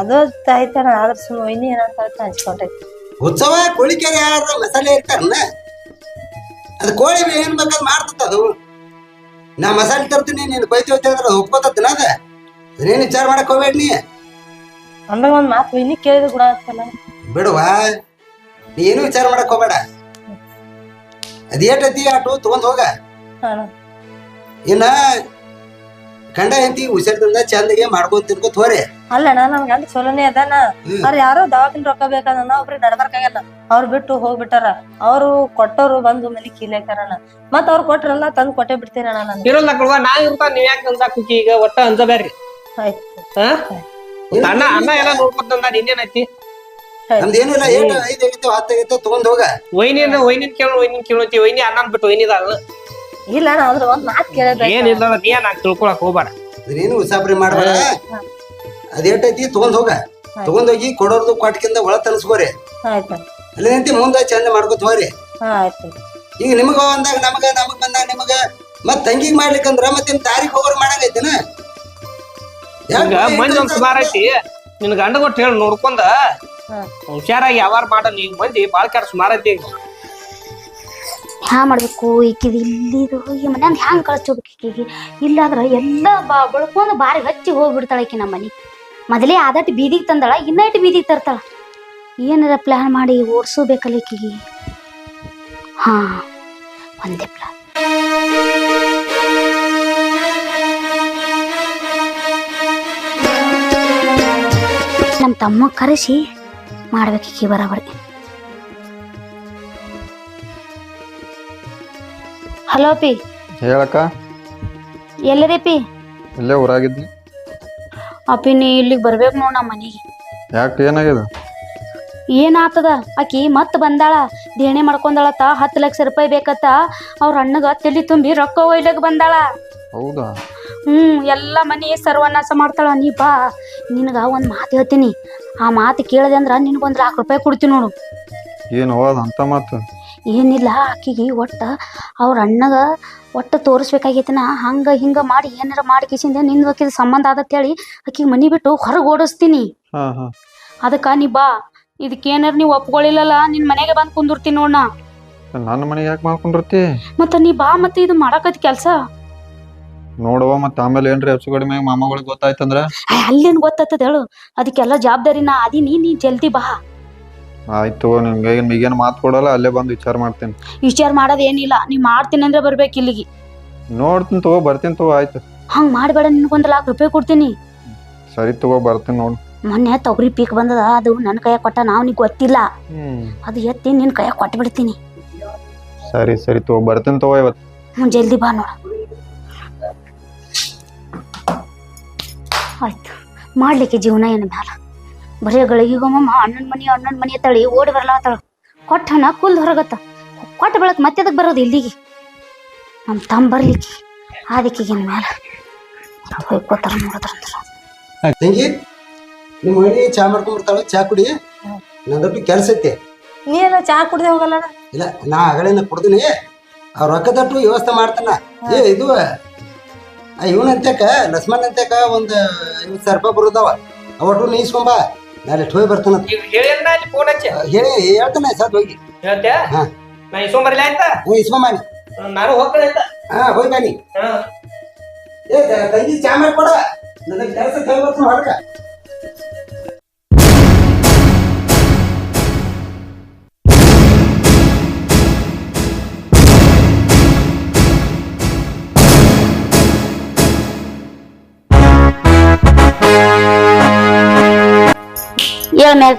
ಅದು ಆಯ್ತಣ್ಣ, ಆದ್ರ ಸುಮ್ಮ ಇನ್ನಿ ಏನಂತ ಹಂಚ್ಕೊಂಡೈತಿ. ಉತ್ಸವ ಕೋಳಿಕೆರೆ ಯಾರ ಮಸಾಲೆ ಇರ್ತಾರನ್ನ ಅದು ಕೋಳಿ ಏನ್ ಬೇಕಾದ್ ಮಾಡ್ತದ ಅದು. ನಾ ಮಸಾಲೆ ತರ್ತೀನಿ ನೀನ್ ಬೈತಿ ಹೋಗ್ತಿ ಅಂದ್ರೆ ಅದು ಒಪ್ಕೋತನ ಅದ. ಅದೇನ್ ವಿಚಾರ ಮಾಡಕ್ ಹೋಗ್ಬೇಡ ನೀ. ಅಂದಾಗ ಒಂದ್ ಮಾತು ಇನ್ನಿ ಕೇಳಿದ ಗುಣ ಆಗ್ತಲ್ಲ. ಬಿಡುವ ನೀ ಏನು ವಿಚಾರ ಮಾಡಕ್ ಹೋಗ್ಬೇಡ. ಅದ್ ಏಟೈತಿ ಆಟು ತಗೊಂಡ್ ಹೋಗ. ಇನ್ನ ಗಂಡ ಹೆಂಡತಿ ಹುಷಾರ್ದಿಂದ ಚಂದಗೆ ಮಾಡ್ಕೊಂಡ್ ತಿನ್ಕೋತ ಹೋರಿ. ಅಲ್ಲಣ್ಣ ನನ್ ಗಂಡ ಚಲೋನೇ ಅದಾನ. ಅವ್ರ ಯಾರೋ ದವಾಖಾನೆ ರೊಕ್ಕ ಬೇಕಂದ್ರ ಒಬ್ರಿಗೆ ನಡ್ಬರ್ಕಾಗಲ್ಲ. ಅವ್ರು ಬಿಟ್ಟು ಹೋಗ್ಬಿಟ್ಟಾರ. ಅವ್ರು ಕೊಟ್ಟವ್ರು ಬಂದು ಮನೆ ಕೀಲಿ ಹಾಕ್ಯಾರಣ್ಣ. ಮತ್ ಅವ್ರು ಕೊಟ್ರಲ್ಲ ತಂದ್ ಕೊಟ್ಟೆ ಬಿಡ್ತೇನಣ್ಣ ನಾನು. ಇರೋಲ್ಲ ಕಳ್ವಾ ನಾ ಇರ್ತಾ ನೀವ್ ಯಾಕೆ ಅನ್ಸಾಕಿ ಈಗ ಒಟ್ಟ ಅನ್ಸಬ್ಯಾರ್ರಿ. ಆಯ್ತು ಅಣ್ಣ ಅಣ್ಣ ಎಲ್ಲ ನೋಡ್ಕೊತ ಇನ್ನೇನೈತಿ. ನಮ್ದೇನು ಇಲ್ಲ. ಏಟ್ 5 ಆಗೈತೆ 10 ಆಗೈತೆ ತಗೊಂಡ್ ಹೋಗ. ವೈನಿನ್ ಕೇಳೋತಿ ವೈನಿ ಅಣ್ಣನ್ ಬಿಟ್ಟು ವೈನಿದಾಳ. ಇಲ್ಲ ಅಣ್ಣ, ಅದ್ರ ಒಂದ್ ಮಾತು ಕೇಳಬೇಕು. ಏನಿಲ್ಲ ನೀ ನಾ ತಿಳ್ಕೊಳಕ್ ಹೋಗ್ಬೇಡ. ಅದೇನು ಉಸಾಬ್ರಿ ಮಾಡ್ಬೇಡ. ಅದೇಟೈತಿ ತಗೊಂಡ್ ಹೋಗ. ತಗೊಂಡೋಗಿ ಕೊಡೋರ್ದು ಕೊಟ್ಕಿಂದ ಒಳ ತನಸ್ಕೋರಿ. ಆಯ್ತು ಅಲ್ಲೇನಂತಿ ಮುಂದೆ ಚಂದ ಮಾಡ್ಕೊತ ಹೋರಿ. ಆಯ್ತು. ಈಗ ನಿಮಗ ಅಂದಾಗ ನಮಗ ಬಂದಾಗ ನಿಮಗ ಮತ್ ತಂಗಿಗ್ ಮಾಡ್ಲಿಕ್ಕಂದ್ರ ಮತ್ತೇನ್ ತಾರೀಖ್ ಹೋಗೋರ್ ಮಾಡಂಗೈತೇನ? ಈಗ ಮಂದಿ ಒಂದ್ ಸುಮಾರ್ ಐತಿ. ನಿನ್ ಗಂಡ ಕೊಟ್ಟು ಹೇಳಿ ನೋಡ್ಕೊಂಡ ಹುಷಾರಾಗಿ ಯಾವಾರ ಮಾಡ. ನೀವ್ ಮಂದಿ ಬಾಳ್ ಕೆಟ್ಟ ಸುಮಾರ್ ಐತಿ. ಈಗ ಹ್ಯಾಂಗ ಮಾಡ್ಬೇಕು ಈಕಿದ್ ಇಲ್ಲಿದು ಈ ಮನ್ಯಾಗ ಹ್ಯಾಂಗ ಕಳ್ಸೋಬೇಕು ಈಕಿಗೆ? ಇಲ್ಲಾದ್ರ ಎಲ್ಲ ಬಳ್ಕೊಂಡ್ ಬಾರಿ ಹಚ್ಚಿ ಹೋಗ್ಬಿಡ್ತಾಳ ಈಕಿ. ನಮ್ಮ ಮನಿ ಮೊದಲೇ ಆದಟ್ಟು ಬೀದಿಗೆ ತಂದಳ, ಇನ್ನಷ್ಟು ಬೀದಿಗೆ ತರ್ತಾಳ. ಏನಾರ ಪ್ಲಾನ್ ಮಾಡಿ ಓಡಿಸೋಬೇಕಲ್ಲ ಈಕಿಗೆ. ಹಾ ಒಂದೇ ಪ್ಲಾನ್. ನಮ್ಮ ತಮ್ಮ ಕರೆಸಿ ಮಾಡ್ಬೇಕು ಈಕಿ ಬರಾಬರಿ. Hello P. ಹೇಳಕ್ಕ. ಎಲ್ಲರಿ ಪಿ? ಇಲ್ಲೇ ಊರಾಗಿದ್ನಿ. ಅಪ್ಪಿ ನೀ ಇಲ್ಲಿಗೆ ಬರ್ಬೇಕು ನೋಡ್ ನಮ್ಮ ಮನೆಗೆ. ಯಾಕೆ ಏನಾಗಿದೆ? ಏನಾಗ್ತದ? ಆಕಿ ಮತ್ ಬಂದಾಳ, ದೇಣೆ ಮಾಡ್ಕೊಂಡಾಳತ್ತ. 10 ಲಕ್ಷ ರೂಪಾಯಿ ಬೇಕತ್ತ. ಅವ್ರ ಅಣ್ಣಗ ತಲಿ ತುಂಬಿ ರೊಕ್ಕ ಒಯ್ಲಕ್ ಬಂದಾಳ. ಹೌದಾ? ಎಲ್ಲ ಮನೆ ಸರ್ವನಾಶ ಮಾಡ್ತಾಳ. ನೀ ಬಾ, ನಿನಗ ಒಂದ್ ಮಾತು ಹೇಳ್ತೀನಿ. ಆ ಮಾತು ಕೇಳಿದೆ ಅಂದ್ರ ನಿನಗೊಂದ್ ₹1,00,000 ಕೊಡ್ತೀನಿ ನೋಡು. ಏನು ಹೋದ ಅಂತ ಮಾತು? ಏನಿಲ್ಲ, ಆಕಿಗೆ ಒಟ್ಟ ಅವ್ರ ಅಣ್ಣಗ ಒಟ್ಟ ತೋರಿಸ್ಬೇಕಾಗೈತಿನ. ಹಂಗ ಹಿಂಗ ಮಾಡಿ ಏನಾರ ಮಾಡಿ ಕಿಸಿಂದ ನಿಂದ ಸಂಬಂಧ ಆದತ್ತೇಳಿ ಆಕಿಗೆ ಮನಿ ಬಿಟ್ಟು ಹೊರಗೆ ಓಡಿಸ್ತೀನಿ. ಅದಕ್ಕ ನೀ ಬಾ. ಇದಕ್ಕೇನಾರ ನೀವು ಒಪ್ಕೊಳ್ಳಿಲ್ಲಲ್ಲ ನಿನ್ ಮನೆಗೆ ಬಂದ್ ಕುಂದಿರ್ತೀನಿ ನೋಡ್. ನನ್ನ ಮನೆಗೆ ಯಾಕೆ ಮಾಡ್ಕೊಂಡಿರ್ತಿ? ಮತ್ತ ನೀ ಬಾ, ಮತ್ತೆ ಇದು ಮಾಡಕತ್ ಕೆಲ್ಸ ನೋಡುವ. ಮತ್ತ ಆಮೇಲೆ ಏನ್ರಿ ಹೆಚ್ಚು ಕಡಿಮೆ ಮಾಮಗಳಿಗೆ ಗೊತ್ತಾಯ್ತಂದ್ರ? ಅಲ್ಲೇನ್ ಗೊತ್ತಾಗ್ತದ ಹೇಳು? ಅದಕ್ಕೆಲ್ಲ ಜವಾಬ್ದಾರಿ ನಾ ಅದೀನಿ. ನೀ ಜಲ್ದಿ ಬಾ. ಆಯ್ತು, ನಿಮ್ಗೆ ಈಗೇನು ಮಾತು ಕೊಡಲ್ಲ, ಅಲ್ಲೇ ಬಂದು ವಿಚಾರ ಮಾಡ್ತೀನಿ. ವಿಚಾರ ಮಾಡೋದ್ ಏನಿಲ್ಲ, ನೀ ಮಾಡ್ತೀನಿ ಅಂದ್ರೆ ಬರ್ಬೇಕು ಇಲ್ಲಿಗೆ. ನೋಡ್ತೀನಿ ತಗೋ, ಬರ್ತೀನಿ ತಗೋ. ಆಯ್ತು, ಹಂಗ ಮಾಡ್ಬೇಡ. ನಿನ್ಗೊಂದ್ ₹1,00,000 ಕೊಡ್ತೀನಿ. ಸರಿ ತಗೋ, ಬರ್ತೀನಿ ನೋಡು. ಮೊನ್ನೆ ತೊಗರಿ ಪೀಕ್ ಬಂದದ, ಅದು ನನ್ನ ಕೈಯಾಗ ಕೊಟ್ಟ. ನಾವ್ ನೀ ಗೊತ್ತಿಲ್ಲ, ಅದು ಎತ್ತಿ ನಿನ್ ಕೈಯಾಗ ಕೊಟ್ಟು ಬಿಡ್ತೀನಿ. ಸರಿ ಸರಿ ತಗೋ, ಬರ್ತೀನಿ ತಗೋ ಇವತ್ತು. ಜಲ್ದಿ ಬಾ ನೋಡ. ಆಯ್ತು, ಮಾಡ್ಲಿಕ್ಕೆ ಜೀವನ ಏನ ಮ್ಯಾಲ ಬರೀ ಗಳಿಗೆಗೊಮ್ಮ ಅಣ್ಣನ ಮನಿ ಅತ್ತಳಿ ಓಡಿ ಬರ್ಲಾತಾಳ. ಕೊಟ್ಟನ ಕುಲ್ದ ಹೊರಗತ್ತ. ಕೊಟ್ಟ ಬೆಳಕ್ ಮತ್ತೆ ಅದಕ್ಕೆ ಬರೋದು ಇಲ್ಲಿಗೆ. ನಮ್ಮ ತಮ್ಮ ಬರ್ಲಿಕ್ಕೆ ಅದಕ್ಕಿಗಿನ ಮ್ಯಾಲ ಹೋಯ್ಕೋತಾರ ನೋಡಿದ್ರಂದ್ರ. ತಂಗಿ ನಿಮ್ಮ ಮನೆ ಚಾ ಮಾಡ್ಕೊಂಡ್ಬಿಡ್ತಾಳ. ಚಾ ಕುಡಿ. ನಂದೊಟ್ಟು ಕೆಲಸ ಐತಿ. ನೀ ಎಲ್ಲ ಚಾ ಕುಡ್ದೆ ಹೋಗಲ್ಲ? ಇಲ್ಲ, ನಾ ಆಗಲೇನ ಕುಡ್ದಿನಿ. ಅವ್ರ ರೊಕ್ಕದಟ್ಟು ವ್ಯವಸ್ಥೆ ಮಾಡ್ತಾನ. ಇದು ಇವನಂತಕ ಲಕ್ಷ್ಮಣ್ ಅಂತಕ ಒಂದು 50,000 ರೂಪಾಯಿ ಬರುದಾವ. ಅವಟ್ಟು ನೀಸ್ಕೊಂಬ. ನಾಳೆ ಹೋಗಿ ಬರ್ತಾನ. ಫೋನ್ ಹಚ್ಚಿ ಹೇಳಿ ಹೇಳ್ತಾನೆ ಸದ್ ಹೋಗಿ. ಹೇಳ್ತ್ಯಾ? ನಾ ಇಸ್ಕೊಂಬರ್ಲಿ ಆಯ್ತಾ ಇಸ್ಕೊಂಬಾನಿ. ನಾನು ಹೋಗ್ತೇನೆ ಆಯ್ತಾ ಹೋಯ್ ಬನ್ನಿ. ಹಾ ತಂಗಿ ಚಾ ಮಾಡ್ಕೊಡ, ನನಗೆ ಕೆಲಸ ಹೇಳ್ಬೇಕು ಹೊರಗ. ಮ್ಯಾಗ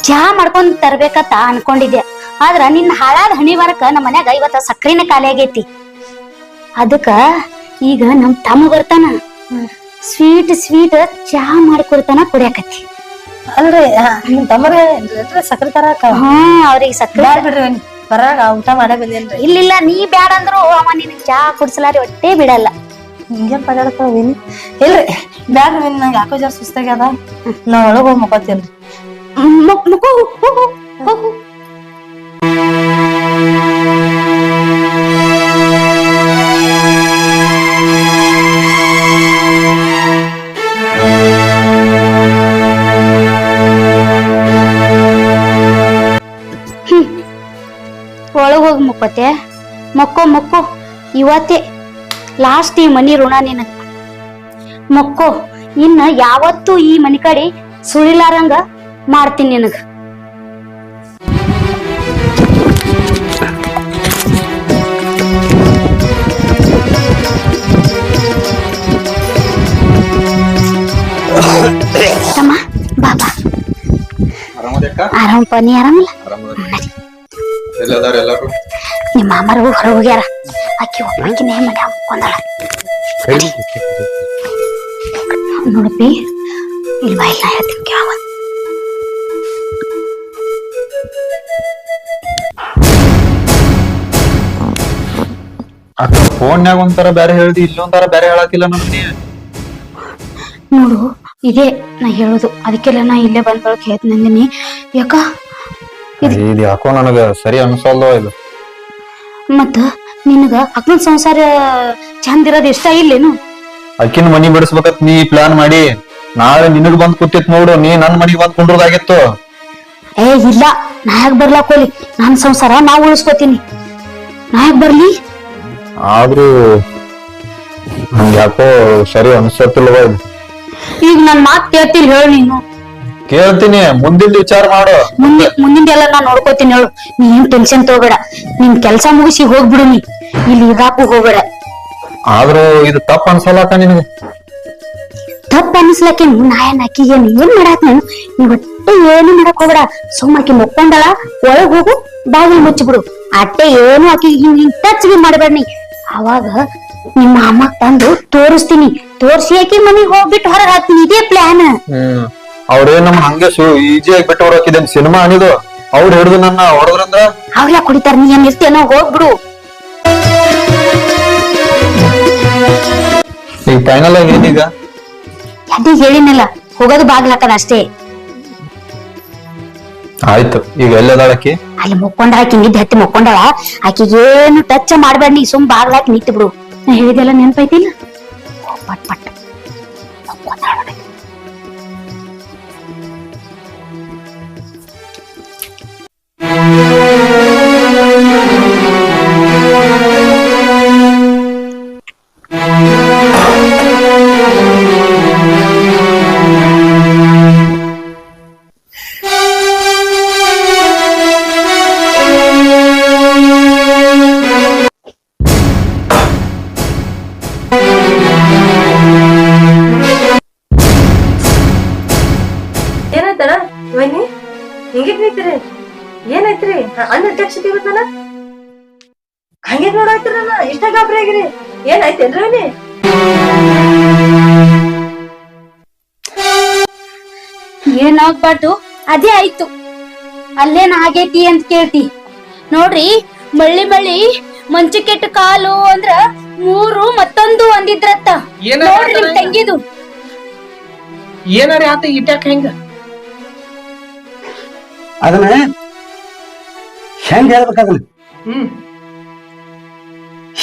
ಚಹಾ ಮಾಡ್ಕೊಂಡ್ ತರ್ಬೇಕತ್ತ ಅನ್ಕೊಂಡಿದ್ದೆ. ಆದ್ರ ನಿನ್ನ ಹಾಳಾದ ಹಣಿ ಬರಕ ನಮ್ಮ ಮನ್ಯಾಗ ಇವತ್ತ ಸಕ್ರಿನ ಖಾಲಿ ಆಗೈತಿ. ಅದಕ್ಕ ಈಗ ನಮ್ ತಮ್ಮ ಬರ್ತಾನ, ಸ್ವೀಟ್ ಸ್ವೀಟ್ ಚಹಾ ಮಾಡಿಕೊಡ್ತಾನ ಕುಡಿಯಾಕತ್ತಿ. ಅಲ್ರಿ ನಿಮ್ ತಮ್ಮರೇ ಸಕ್ರೆ ತರಾಕ? ಹಾ ಅವ್ರಿಗೆ ಸಕ್ರೆ ಬಿಡ್ರಿ ಬರಾಗ ಊಟ ಮಾಡೇ ಬಂದೇನ್ರಿ. ಇಲ್ಲ ನೀ ಬ್ಯಾಡ ಅಂದ್ರು ಅವ ನಿನಗ್ ಚಹಾ ಕುಡ್ಸಲಾರಿ ಒಟ್ಟೆ ಬಿಡಲ್ಲ. ಹಿಂಗೇನ್ ಪಗಾಡ್ತಾವಿನಿ? ಇಲ್ರಿ ಬ್ಯಾಡ್ರಿ ನಂಗೆ ಯಾಕೋ ಜಾಸ್ತಿ ಸುಸ್ತಾಗ್ಯದ, ನಾ ಒಳಗ್ ಹೋಗಿ ಮುಕ್ಕೋತೇನ್ರಿ. ಹೋಗು. ಒಳಗ್ ಹೋಗಿ ಮುಕ್ಕೋತೆ. ಮಕ್ಕೋ ಇವತ್ತೇ ಲಾಸ್ಟ್ ಈ ಮನಿ ಋಣ ನಿನಗ. ಮಕ್ಕೋ, ಇನ್ನ ಯಾವತ್ತೂ ಈ ಮನಿ ಕಡೆ ಸುಳಿಲಾರಂಗ ಮಾಡ್ತೀನಿ ನಿನಗ. ತಮ್ಮ ಬಾಬಾ ಆರಾಮಪ್ಪ, ನೀ ಆರಾಮಲ್ಲ? ನಿಮ್ಮ ಮಾಮರು ಹೊರ ಹೋಗ್ಯಾರ. ಆಕಿ ಒಬ್ಬಾಕಿನೇ ಮನ್ಯಾಗ ಮುಕ್ಕೊಂದಾಳ ನೋಡಪ್ಪಿ. ಇಲ್ವಾ ಇಲ್ಲ ಹೇಳ್ತೀನಿ ಕೇಳ. ಅಕ್ಕ ಫೋನ್ಯಾಗ ಒಂಥರ ಬೇರೆ ಹೇಳ್ದಿ, ಇಲ್ಲೊಂಥರ ಬೇರೆ ಹೇಳತ್ತಿಲ್ಲ ನನಗೆ. ನೋಡು ಇದೇ ನಾ ಹೇಳುದು, ಅದಕ್ಕೆಲ್ಲ ನಾ ಇಲ್ಲೇ ಬಂದ್ ಬಳಕೆ ಹೇಳ್ತ ನಂದಿನಿ. ಯಾಕ ಇದು ಯಾಕೋ ನನಗ ಸರಿ ಅನ್ಸಲ್ದೋ ಇದು. ಮತ್ತ ನಿನಗ ಅಕ್ಕನ ಸಂಸಾರ ಚಂದ ಇರೋದ್ ಇಷ್ಟ ಇಲ್ಲೇನು? ಅಕ್ಕಿನ ಮನಿ ಬಿಡಿಸ್ಬೇಕತ್ ನೀ ಪ್ಲಾನ್ ಮಾಡಿ ನಾಳೆ ನಿನಗ್ ಬಂದ್ ಕೂತಿತ್ ನೋಡು, ನೀ ನನ್ ಮನಿಗ್ ಬಂದ್ ಕುಂಡ್ರದಾಗಿತ್ತು. ಏ ಇಲ್ಲ, ನಾ ಯಾಕೆ ಬರ್ಲಾಕ್ ಹೋಲಿ? ನನ್ ಸಂಸಾರ ನಾ ಉಳಿಸ್ಕೋತೀನಿ, ನಾ ಯಾಕೆ ಬರ್ಲಿ? ಆದ್ರೂ ನಂಗೆ ಯಾಕೋ ಸರಿ ಅನ್ಸತ್ತಿಲ್ವ ಇದು. ಈಗ ನನ್ ಮಾತ್ ಕೇಳ್ತಿಲ್ ಹೇಳು ನೀನು. ಕೇಳ್ತೀನಿ, ಮುಂದಿನ ವಿಚಾರ ಮಾಡು. ಮುಂದಿನ ಎಲ್ಲ ನಾ ನೋಡ್ಕೋತೀನಿ ಹೇಳು. ನೀ ಏನ್ ಟೆನ್ಷನ್ ತಗೋಬೇಡ, ನಿನ್ ಕೆಲ್ಸ ಮುಗಿಸಿ ಹೋಗ್ಬಿಡು. ನೀ ಇಲ್ಲಿ ಇರಾಕು ಹೋಗ್ಬೇಡ. ಆದ್ರೂ ಇದು ತಪ್ಪ ಅನ್ಸಲ್ಲಕ್ಕ ನಿನಗೆ? ತಪ್ಪ ಅನ್ಸ್ಲಕ್ಕೆ ನಾ ಏನ್ ಅಕ್ಕಿಗೆ ಏನ್ ಮಾಡಾಕ್ ನಾನು? ನೀ ಒಟ್ಟೆ ಏನು ಮಾಡಕ್ ಹೋಗ್ಬೇಡ. ಸುಮ್ಮಕಿ ಮುಕ್ಕೊಂಡಳ, ಒಳಗ್ ಹೋಗು, ಬಾಗಿಲು ಮುಚ್ಚಿಬಿಡು ಅಟ್ಟೆ. ಏನು ಆಕಿ ಹಿಂಗ್ ಟಚ್ ಬಿ ಮಾಡಬೇಡ ನೀ. ಅವಾಗ ನಿಮ್ಮ ಅಮ್ಮ ತಂದು ತೋರಿಸ್ತೀನಿ, ತೋರ್ಸಿ ಆಕಿ ಮನಿಗ್ ಹೋಗ್ಬಿಟ್ಟು ಹೊರಗೆ ಹಾಕ್ತೀನಿ. ಇದೇ ಪ್ಲಾನ್. ಅವ್ರೇ ನಮ್ ಹಂಗೆ ಈಜಿಯಾಗಿ ಬಿಟ್ಟು ಹೊರಕಿದ್ದೇನೆ ಸಿನಿಮಾ ಅನಿದು. ಅವ್ರು ಹಿಡಿದು ನನ್ನ ಹೊಡೆದ್ರಂದ್ರ ಅವ್ರ ಕುಡಿತಾರ, ನೀ ಏನ್ ಇರ್ತೇನೋ ಹೋಗ್ಬಿಡು. ಈಗ ಫೈನಲ್ ಆಗಿ ಏನೀಗ? ಅದೇ ಹೇಳಿನಲ್ಲ, ಹೋಗೋದು ಬಾಗ್ಲ ಹಾಕದ ಅಷ್ಟೇ. ಆಯ್ತು, ಈಗ ಎಲ್ಲದಾಳಕಿ? ಅಲ್ಲಿ ಮುಕ್ಕೊಂಡ ಆಕಿ ನಿದ್ದೆ ಹತ್ತಿ ಮುಕ್ಕೊಂಡಳ. ಆಕಿಗೆ ಏನು ಟಚ್ ಮಾಡ್ಬೇಡ ನೀ, ಸುಮ್ ಬಾಗ್ಲ ಹಾಕಿ ನಿಂತು ಬಿಡು. ನಾ ಹೇಳಿದೆಲ್ಲ ನೆನ್ಪೈತಿಲ್ಲ? ಪಟ್ ಪಟ್ ಮುಕ್ಕೊಂಡಾಳ ನೋಡಿ. ಏನಾಯ್ತಣ ವೈನಿ? ಹಿಂಗೆ ನಿಂತೀರಿ? ಏನಾಯ್ತ್ರಿ? ಅನ್ನ ಅಧ್ಯಕ್ಷತೆ ಇವತ್ತನ ಹಂಗೆ ನೋಡಾಯ್ತಿರ, ಇಷ್ಟ ಗಾಬರಿ ಆಗಿರಿ. ಏನಾಯ್ತೇನ್ರಿ ವೈನಿ? ಏನಾಗ್ಬಾರ್ದು ಅದೇ ಆಯ್ತು. ಅಲ್ಲೇನ್ ಆಗೈತಿ ಅಂತ ಕೇಳ್ತಿ ನೋಡ್ರಿ. ಮಳ್ಳಿ ಮಂಚ ಕೆಟ್ಟ ಕಾಲು ಅಂದ್ರ ಮೂರು ಮತ್ತೊಂದು ಅಂದಿದ್ರತ್ತ. ನೋಡ್ರಿ ನಿಮ್ ತಂಗಿದು ಏನಾರ ಆತ ಇಟ್ಯಾಕ ಹೆಂಗ? ಅದನ್ನ ಹೆಂಗ್ ಹೇಳ್ಬೇಕು? ಅದನ್ನ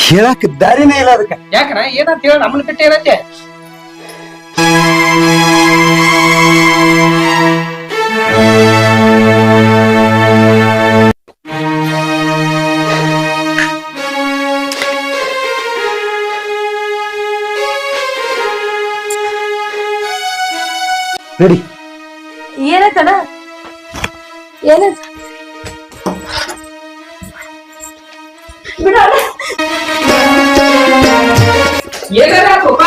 ಹೇಳಕ್ ದಾರಿನೇ ಇಲ್ಲ ಅದಕ್ಕೆ. ಯಾಕನ ಏನಂತ ಹೇಳ, ನಮ್ಮನ್ನ ಬಿಟ್ಟು ಏನಂತೆ? ನಡಿ. ಏನಾಯ್ತಣ್ಣ ಏನಾಯ್ತು ಬಿಡಣ್ಣ ಏನಾರ ಆತಪ್ಪ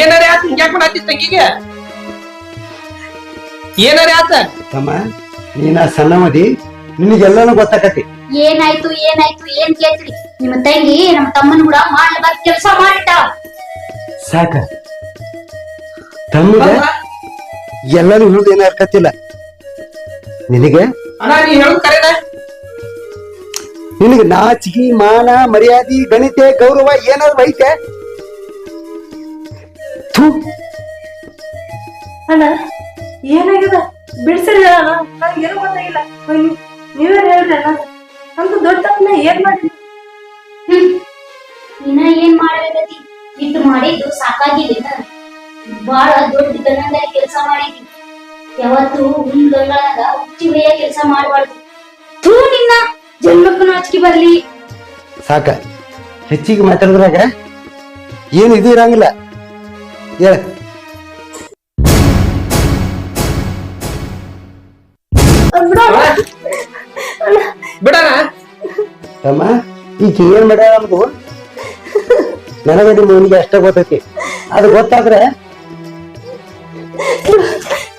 ಏನಾರ ಆತ ಹಿಂಗ್ಯಾಕ್ ಮಾಡಾತಿ ತಂಗಿಗೆ ಏನಾರ ಆತ ತಮ್ಮ ನೀನ ಸಣ್ಣಮದಿ ನಿನಗೆಲ್ಲಾನು ಗೊತ್ತಾಕತಿ. ಏನಾಯ್ತು ಏನಾಯ್ತು ಏನ್ ಕೇಳ್ತೀರಿ? ನಿಮ್ಮ ತಂಗಿ ನಮ್ಮ ತಮ್ಮನ ಕೂಡ ಮಾಡ್ಲಾರ್ದ ಕೆಲಸ ಮಾಡಿಟ್ಟ. ಸಾಕ ತಮ್ಮಿಗೆ ಎಲ್ಲಾನು ಹೇಳುದು ಏನ ಅರ್ಕತ್ತಿಲ್ಲ. ನಿನಗೆ ಅಣ್ಣ ನೀ ಹೇಳುದು ಕರೆನ ನಿನಗೆ ನಾಚಿಕೆ ಮಾನ ಮರ್ಯಾದಿ ಗಣಿತೆ ಗೌರವ ಏನಾದ್ರು ಐತೆ? ಥು, ಅಣ್ಣ ಏನಾಗಿದೆ ಬಿಡ್ಸಿರಿ ಅಣ್ಣ ನನಗೇನು ಗೊತ್ತಾಗಿಲ್ಲ ನೀವೇ ಹೇಳ್ರಿ ಅಣ್ಣ ಅಂತ ದೊಡ್ಡ ತಪ್ಪನ್ನ ಏನ್ ಮಾಡ್ರಿ ಇನ್ನ ಏನ್ ಮಾಡ್ಬೇಕತಿ? ಇಟ್ಟು ಮಾಡಿದ್ದು ಸಾಕಾಗಿಲ್ಲ. ಬಾಳ ದೊಡ್ಡ ಗಂಡಂದಲ್ಲಿ ಕೆಲಸ ಮಾಡಿದ್ವಿ. ಯಾವತ್ತು ಹುಲ್ ಗಂಗಳಾಗ ಹುಚ್ಚಿ ಹೊಯ್ಯ ಕೆಲಸ ಮಾಡಬಾರ್ದು. ಥೂ, ನಿನ್ನ ಜನ್ಮಕ್ಕೂ ನಾಚಿಕೆ ಬರ್ಲಿ. ಸಾಕ ಹೆಚ್ಚಿಗೆ ಮಾತಾಡಿದ್ರಾಗ ಏನು ಇದು ಇರಂಗಿಲ್ಲ. ಹೇಳ ಬಿಡಣ ತಮ್ಮ ಈಗ ಏನ್ ಮಾಡ್ಯಾಳ ನಮ್ದು ನನಗೆ ನಿಮ್ಮ ಅವನಿಗೆ ಅಷ್ಟ ಗೊತ್ತೈತಿ. ಅದು ಗೊತ್ತಾದ್ರೆ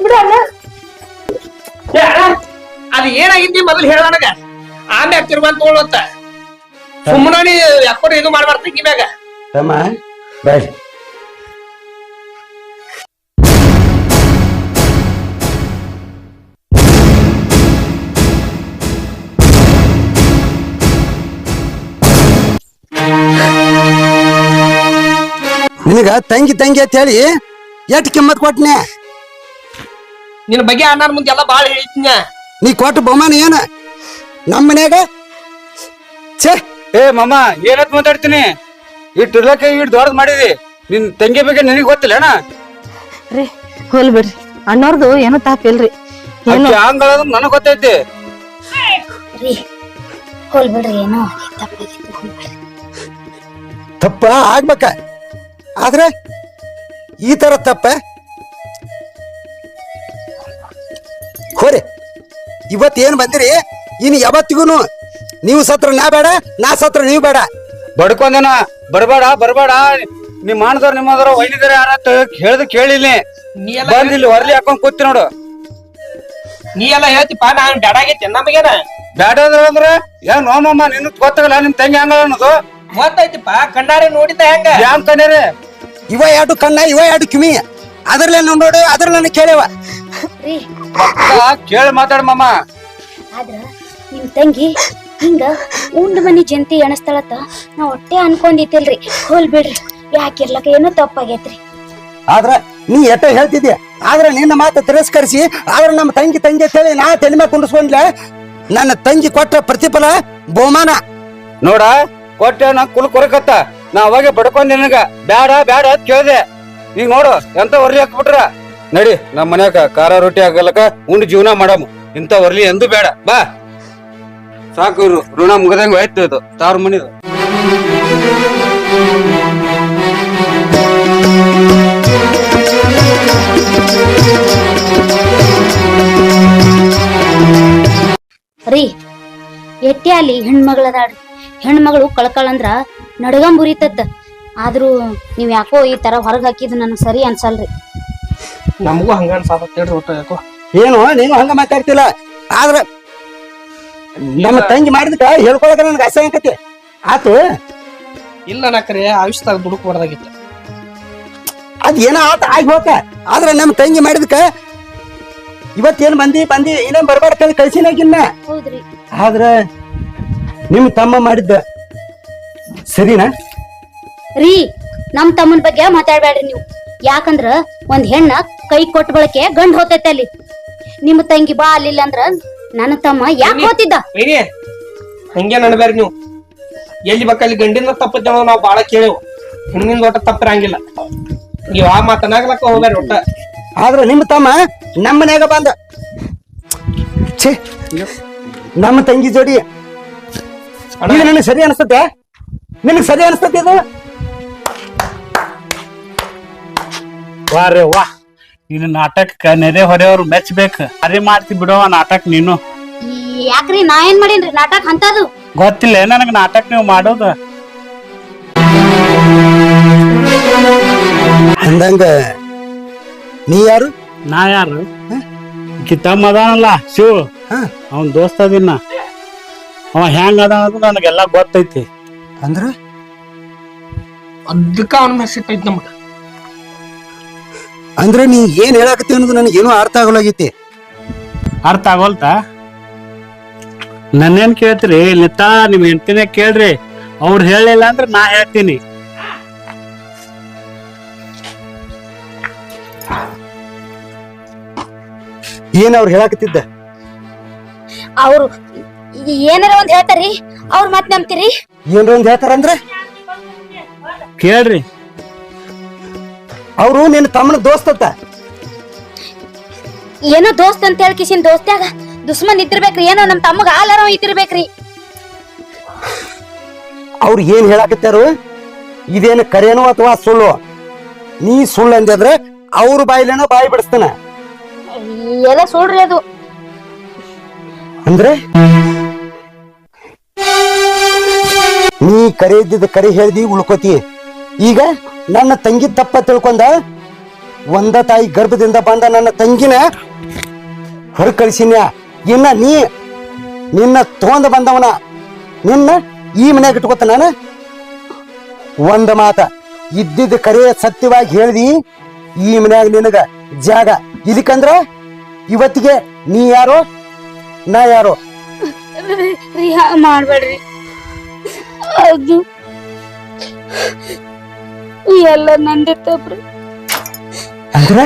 ಬಿಡಣ್ಣ ಅದು ಏನಾಗಿದ್ದಿ ಮೊದಲು ಹೇಳ ನನಗ ಆಮ್ಯಾಗ ತಿರ್ಬಂದ್ ತಗೊಳ್ಳತ್ತ ಸುಮ್ಮನೆ ನೀ ಯಾಕೋರ ಇದು ಮಾಡ್ಬಾರ್ದು ತಂಗಿ ಮ್ಯಾಗ. ತಮ್ಮ ಬೇಡ. ನಿನಗ ತಂಗಿ ತಂಗಿ ಅಂತ ಹೇಳಿ ಎಷ್ಟು ಕಿಮ್ಮತ್ ಕೊಟ್ನೆ? ನಿನ್ನ ಬಗ್ಗೆ ಅಣ್ಣನ ಮುಂದೆ ಎಲ್ಲ ಬಾಳ ಹೇಳ್ತೀನಿ. ನೀ ಕೊಟ್ಟ ಬಹುಮಾನ ಏನ ನಮ್ಮ ಮನ್ಯಾಗ? ಛೇ, ಏ ಮಾಮ ಏನತ್ ಮಾತಾಡ್ತೀನಿ? ಇಟ್ಟು ಇರ್ಲಕ್ಕೆ ಇಟ್ಟು ದೊಡ್ಡದ್ ಮಾಡಿದಿ. ನಿನ್ ತಂಗಿ ಬಗ್ಗೆ ನಿನಗೆ ಗೊತ್ತಿಲ್ಲ ಅಣ್ಣ? ರೀ ಹೋಲ್ ಬಿಡ್ರಿ ಅಣ್ಣವ್ರದು ಏನೋ ತಾಪಿಲ್ರಿ ಏನು ಹಂಗ ನನಗ್ ಗೊತ್ತೈತಿ. ರೀ ಹೋಲ್ ಬಿಡ್ರಿ, ಏನೋ ತಪ್ಪಾಗಿತ್ತು, ಹೋಗ್ಬಿಡ್ರಿ. ತಪ್ಪ ಆಗ್ಬೇಕ, ಆದ್ರೆ ಈ ತರ ತಪ್ಪ ಹೋರಿ. ಇವತ್ತೇನ್ ಬಂದಿರಿ, ಇನ್ನು ಯಾವತ್ತಿಗೂ ನೀವು ಸತ್ರ ನಾ ಬೇಡ, ನಾ ಸತ್ರ ನೀವು ಬೇಡ. ಬಡ್ಕೊಂದೇನ ಬರ್ಬೇಡ ಬರ್ಬೇಡ. ನಿಮ್ ಮಾಡದವ್ರ ನಿಮ್ಮದವ್ರ ಒಯ್ದಿದಾರೆ ಯಾರತ್ತ ಹೇಳ್ದು ಕೇಳಿಲ್ಲ. ನೀ ಎಲ್ಲ ಬಂದ್ ಇಲ್ಲಿ ಹೊರ್ಲಿ ಹಾಕೊಂಡ್ ಕೂತಿ ನೋಡು. ನೀ ಎಲ್ಲ ಹೇಳ್ತಿಪ್ಪ ನಾನ್ ಡಾಡಾಗೈತಿ ನಮಗೇನ ಬ್ಯಾಡ ಅಂದ್ರೆ ಏನ್ ನೋಮಮ್ಮ ನಿನ್ ಗೊತ್ತಾಗಲ್ಲ ನಿಮ್ ತಂಗಿ ಹಂಗ ಅನ್ನೋದು ಗೊತ್ತೈತಿಪ್ಪ ಕಣ್ಣಾರೆ ನೋಡಿದ್ದ ಹೆಂಗ ಯಾಮ್ ಕಣ್ಯರೇ ಇವ ಎರಡು ಕಣ್ಣ, ಇವ ಎರಡು ಕಿವಿ, ಅದ್ರಲ್ಲೇ ನೋಡು, ಅದ್ರಲ್ಲ ಕೇಳವ. ರೀ ಕೇಳಿ ಮಾತಾಡ ಮಾಮ. ಆದ್ರ ನಿಮ್ ತಂಗಿ ಹಿಂಗ ಉಂಡ್ ಮನಿ ಜಂತಿ ಎಣಸ್ತಾಳತ್ತ ನಾ ಒಟ್ಟೆ ಅನ್ಕೊಂಡಿತಿಲ್ರಿ. ಹೋಲ್ ಬಿಡ್ರಿ, ಯಾಕಿರ್ಲಕ್ಕ ಏನೋ ತಪ್ಪಾಗೈತ್ರಿ. ಆದ್ರ ನೀ ಎಟ್ಟ ಹೇಳ್ತಿದ್ಯ, ಆದ್ರೆ ನಿನ್ನ ಮಾತು ತಿರಸ್ಕರಿಸಿ ಆದ್ರೆ ನಮ್ಮ ತಂಗಿ ತಂಗಿ ಅಂತ ಹೇಳಿ ನಾ ತೆಲಿಮೆ ಕುಂಡಿಸ್ಕೊಂಡ್ಲೆ. ನನ್ನ ತಂಗಿ ಕೊಟ್ಟ ಪ್ರತಿಫಲ ಬಹುಮಾನ ನೋಡ ಕೊಟ್ಟೆ ನಾ ಕುಲ್ ಕೊರಕತ್ತ. ನಾ ಅವಾಗ ಬಡ್ಕೊಂಡ್ ನಿನಗ ಬ್ಯಾಡ ಬ್ಯಾಡ ಅಂತ ಕೇಳ್ದೆ. ಈಗ ನೋಡು ಎಂತ ವರ್ಲಿ ಹಾಕ್ಬಿಟ್ರ. ನಡಿ ನಮ್ ಮನ್ಯಾಗ ಖಾರ ರೊಟ್ಟಿ ಆಗಲಕ ಉಂಡು ಜೀವನ ಮಾಡಮ್. ಇಂತ ವರ್ಲಿ ಎಂದು ಬೇಡ. ಬಾ ಸಾಕು, ಋಣ ಮುಗದಂಗ ಆಯ್ತು. ಇದು ತಾರ ಮನಿದು. ರೀ ಎಟ್ಟೆ ಅಲ್ಲಿ ಹೆಣ್ಮಗಳದಾಡ್ರಿ. ಹೆಣ್ಮಗಳು ಕಳ್ಕಳಂದ್ರ ನಡಗಂಬುರಿತತ್ತ. ಆದ್ರೂ ನೀವ್ ಯಾಕೋ ಈ ತರ ಹೊರಗ್ ಹಾಕಿದ್ ನನಗ್ ಸರಿ ಅನ್ಸಲ್ರಿ. ನಮಗೂ ಹಂಗ ಅನ್ಸಾತ ಹೇಳ್ರಿ ಒಟ್ಟು ಯಾಕೋ. ಏನು ನೀನು ಹಂಗ ಮಾತಾಡ್ತಿಲ್ಲ, ಆದ್ರ ನಮ್ಮ ತಂಗಿ ಮಾಡಿದಕ್ಕ ಹೇಳ್ಕೊಳಕ ನನ್ಗೆ ಅಸಹ್ಯಕತಿ ಆತು. ಇಲ್ಲ ನಕ್ರೆ ಆಯುಷ್ದಾಗ ದುಡುಕ್ ಹೊಡೆದಾಗಿತ್ತು. ಅದ್ ಏನೋ ಆತ ಆಗಿ ಹೋತ, ಆದ್ರ ನಮ್ಮ ತಂಗಿ ಮಾಡಿದಕ್ಕ ಇವತ್ತೇನ್ ಬಂದಿ ಇನ್ನೇನ್ ಬರ್ಬಾರ್ದು ಕಳ್ಸಿನಾಗಿನ್ನ. ಹೌದ್ರಿ. ಆದ್ರ ನಿಮ್ ತಮ್ಮ ಮಾಡಿದ್ದ ಸರಿನಾ? ರೀ ನಮ್ ತಮ್ಮನ ಬಗ್ಗೆ ಮಾತಾಡ್ಬೇಡ್ರಿ ನೀವು. ಯಾಕಂದ್ರ ಒಂದ್ ಹೆಣ್ಣ ಕೈ ಕೊಟ್ಟ ಬಳಕೆ ಗಂಡ್ ಹೋತೈತೆ ಅಲ್ಲಿ. ನಿಮ್ ತಂಗಿ ಬಾ ಅಲ್ಲಿಲ್ಲ ಅಂದ್ರ ನನ್ನ ತಮ್ಮ ಯಾಕೆ ಹೋತಿದ್ದ? ಏನೇ ಹಂಗೆ ನಡ್ಬ್ಯಾರಿ ನೀವು. ಎಲ್ಲಿ ಬೇಕಲ್ಲಿ ಗಂಡಿನ ತಪ್ಪತ್ತೇವ ನಾವ್ ಬಾಳ ಕೇಳೇವು. ಹೆಣ್ಣಿನ ಒಟ್ಟ ತಪ್ಪಿರಂಗಿಲ್ಲ. ನೀವ್ ಆ ಮಾತನಾಗ್ಲಕ್ಕ ಹೋಗ್ಯಾರ ಒಟ್ಟ. ಆದ್ರ ನಿಮ್ ತಮ್ಮ ನಮ್ಮ ಮನ್ಯಾಗ ಬಂದ ಛೇ ನಮ್ಮ ತಂಗಿ ಜೋಡಿ ಇದು ನನಗೆ ಸರಿ ಅನಿಸ್ತತೆ? ನಿನಗ್ ಸರಿ ಅನಿಸ್ತತಿ ಇದು? ವಾ ರೇ ವಾ, ಇದು ನಾಟಕ ನೆರೆ ಹೊರೆಯವ್ರು ಮೆಚ್ಚಬೇಕು ಅರಿ ಮಾಡ್ತಿ ಬಿಡೋ ನಾಟಕ ನೀನು ಯಾಕ್ರಿ ನಾ ಏನ್ ಮಾಡೇನ್ರಿ ನಾಟಕ ಅಂತದು ಗೊತ್ತಿಲ್ಲ ನನಗ್ ನಾಟಕ ನೀವು ಮಾಡೋದು ಅಂದಂಗ ನೀ ಯಾರು? ನಾ ಯಾರು ಕಿತ್ತಮ್ಮ ಅದಾನಲ್ಲ ಶಿವ್ ಹಾ. ಅವನ್ ದೋಸ್ತ ಅದಿನ್ನ ಅವ ಹೆಂಗ್ ಅದಾನ ಅದು ನನಗೆಲ್ಲ ಗೊತ್ತೈತಿ ಅಂದ್ರ ಅದಕ್ಕ ಅವನ ಮೆಸೇಜ್ ಐತಿ ನಮಗ. ಅಂದ್ರೆ ನೀ ಏನ್ ಹೇಳಾಕತ್ತಿ ಅನ್ನೋದು ನನಗೇನು ಅರ್ಥ ಆಗೋಲಾಗೈತಿ. ಅರ್ಥ ಆಗೋಲ್ತಾ ನನ್ನೇನ್ ಕೇಳ್ತೀರಿ ನಿತ್ತಾ ನಿಮ್ ಹೆಂಡತಿನೇ ಕೇಳ್ರಿ ಅವ್ರು ಹೇಳಿಲ್ಲ ಅಂದ್ರೆ ನಾ ಹೇಳ್ತೀನಿ. ಏನ್ ಅವ್ರು ಹೇಳಾಕತ್ತಿದ್ದ? ಅವ್ರು ಏನಾರ ಒಂದ್ ಹೇಳ್ತಾರಿ ಅವ್ರ ಮತ್ ನಂಬ್ತೀರಿ? ಏನ್ರ ಒಂದ್ ಹೇಳ್ತಾರಂದ್ರೆ ಕೇಳ್ರಿ ಅವ್ರು ನಿನ್ನ ತಮ್ಮನ ದೋಸ್ತತ್ತ. ಏನೋ ದೋಸ್ತ್ ಅಂತ ಹೇಳಿ ಕಿಸಿನ್ ದೋಸ್ತ್ಯಾಗ ದುಶ್ಮನ್ ಇದ್ದಿರ್ಬೇಕ್ರಿ. ಏನೋ ನಮ್ ತಮ್ಮಗ ಆಲಾರ ಇದ್ದಿರ್ಬೇಕ್ರಿ. ಅವ್ರು ಏನ್ ಹೇಳಾಕತ್ತಾರು ಇದೇನು ಕರೇನೋ ಅಥವಾ ಸುಳ್ಳು? ನೀ ಸುಳ್ಳು ಅಂದಿದ್ರೆ ಅವ್ರ ಬಾಯಿಲೇನೋ ಬಾಯಿ ಬಿಡಿಸ್ತಾನ. ಎಲ್ಲ ಸುಳ್ರಿ ಅದು. ಅಂದ್ರೆ ನೀ ಕರೆ ಇದ್ದಿದ್ದ ಕರೆ ಹೇಳ್ದಿ ಉಳ್ಕೋತಿ. ಈಗ ನನ್ನ ತಂಗಿ ತಪ್ಪ ತಿಳ್ಕೊಂಡ ಒಂದ ತಾಯಿ ಗರ್ಭದಿಂದ ಬಂದ ನನ್ನ ತಂಗಿನ ಹೊರ ಕಳಿಸಿನ್ಯ. ಇನ್ನ ನೀ ನಿನ್ನ ತಗೊಂಡ ಬಂದವನ ನಿನ್ನ ಈ ಮನ್ಯಾಗ ಇಟ್ಕೋತ ನಾನು ಒಂದ ಮಾತ ಇದ್ದಿದ್ದ ಕರೆ ಸತ್ಯವಾಗಿ ಹೇಳ್ದಿ. ಈ ಮನ್ಯಾಗ ನಿನಗ ಜಾಗ ಇದಕ್ಕಂದ್ರ ಇವತ್ತಿಗೆ ನೀ ಯಾರೋ ನಾ ಯಾರೋ? ಮಾಡ್ಬೇಡ್ರಿ, ಅದು ಎಲ್ಲ ನಂದೇ ತಪ್ಪ್ರಿ. ಅಂದ್ರೆ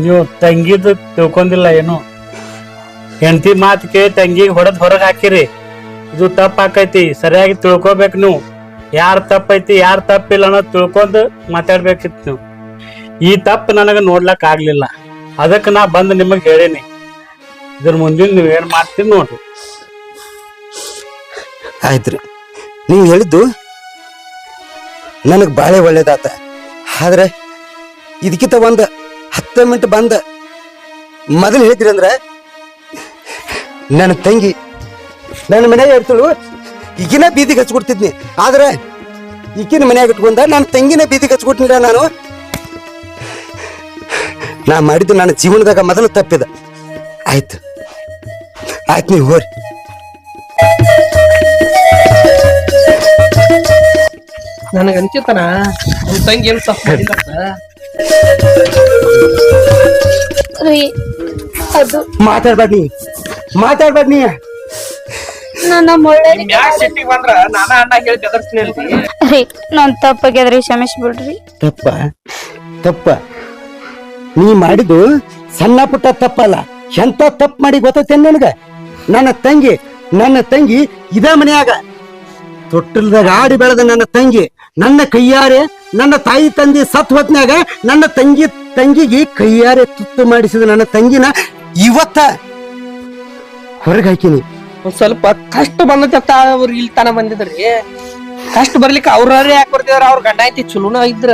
ನೀವು ತಂಗಿದು ತಿಳ್ಕೊಂಡಿಲ್ಲ ಏನು? ಹೆಂಡತಿ ಮಾತು ಕೇಳಿ ತಂಗಿಗೆ ಹೊಡೆದ್ ಹೊರಗ್ ಹಾಕಿರಿ. ಇದು ತಪ್ಪ ಆಕೈತಿ. ಸರಿಯಾಗಿ ತಿಳ್ಕೊಬೇಕು ನೀವು. ಯಾರ್ ತಪ್ಪೈತಿ ಯಾರ್ ತಪ್ಪಿಲ್ಲ ಅನ್ನೋದು ತಿಳ್ಕೊಂಡು ಮಾತಾಡ್ಬೇಕಿತ್ತು ನೀವು. ಈ ತಪ್ಪು ನನಗ ನೋಡ್ಲಕ್ ಆಗ್ಲಿಲ್ಲ, ಅದಕ್ಕೆ ನಾ ಬಂದು ನಿಮಗ್ ಹೇಳೀನಿ. ಇದ್ರ ಮುಂದಿನ ನೀವ್ ಏನ್ ಮಾಡ್ತೀರಿ ನೋಡ್ರಿ. ಆಯ್ತ್ರಿ, ನೀವು ಹೇಳಿದ್ದು ನನಗೆ ಬಾಳೆ ಒಳ್ಳೇದಾತ. ಆದ್ರೆ ಇದಕ್ಕಿಂತ ಒಂದು 10 ಮಿನಿಟ್ ಬಂದ ಮೊದಲು ಹೇಳಿದ್ರಿ ಅಂದ್ರೆ ನನ್ನ ತಂಗಿ ನನ್ನ ಮನೆಯಾಗ ಇರ್ತಳು ಈಗಿನ ಬೀದಿಗೆ ಹಚ್ಕೊಡ್ತಿದ್ನಿ. ಆದ್ರೆ ಈಗಿನ ಮನೆಯಾಗ ಇಟ್ಕೊಂಡ ನನ್ನ ತಂಗಿನ ಬೀದಿಗೆ ಹಚ್ಕೊಟ್ಟಿಲ್ಲ. ನಾ ಮಾಡಿದ್ದು ನನ್ನ ಜೀವನದಾಗ ಮೊದಲು ತಪ್ಪಿದ. ಆಯ್ತು ಆಯ್ತು, ನೀವು ಹೋರಿ. ನನಗ ಅನ್ಸಿತನ ನಮ್ ತಂಗಿ ಏನ್ ತಪ್ಪು ಮಾಡಿಲ್ಲ. ಅದು ಮಾತಾಡ್ಬೇಡ ನೀ ನಮ್ಮ ಒಳ್ಳೆ ಯಾಕೆ ಸಿಟ್ಟಿಗೆ ಬಂದ್ರ ನಾನ ಅಣ್ಣ ಹೇಳಿ ಬೆದರ್ಸ್ತೀನಿ ಅಲ್ರಿ. ರೀ ನಾನ್ ತಪ್ಪಾಗ್ಯದ್ರಿ, ಕ್ಷಮಿಸ್ಬಿಡ್ರಿ. ತಪ್ಪ ನೀ ಮಾಡಿದ್ದು ಸಣ್ಣ ಪುಟ್ಟ ತಪ್ಪಲ್ಲ. ಎಂತ ತಪ್ಪು ಮಾಡಿ ಗೊತ್ತೈತೆ ನನಗ? ನನ್ನ ತಂಗಿ ಇದ ಮನ್ಯಾಗ ತೊಟ್ಟಲ್ದಾಗ ಆಡಿ ಬೆಳೆದ ನನ್ನ ತಂಗಿ ನನ್ನ ಕೈಯಾರೆ ನನ್ನ ತಾಯಿ ತಂದೆ ಸತ್ ಹೊತ್ನ್ಯಾಗ ನನ್ನ ತಂಗಿಗೆ ಕೈಯಾರೆ ತುತ್ತು ಮಾಡಿಸಿದ ನನ್ನ ತಂಗಿನ ಇವತ್ತ ಹೊರಗೆ ಹಾಕಿನಿ. ಒಂದ್ ಸ್ವಲ್ಪ ಕಷ್ಟ ಬಂದತ್ತ ಅವ್ರು ಇಲ್ಲಿ ತನ ಬಂದಿದ್ರಿ. ಕಷ್ಟ ಬರ್ಲಿಕ್ಕೆ ಅವ್ರೇ ಯಾಕೆ ಬರ್ತಿದಾರ? ಅವ್ರ ಗಂಡ ಐತಿ ಚಲೋನ ಇದ್ರ.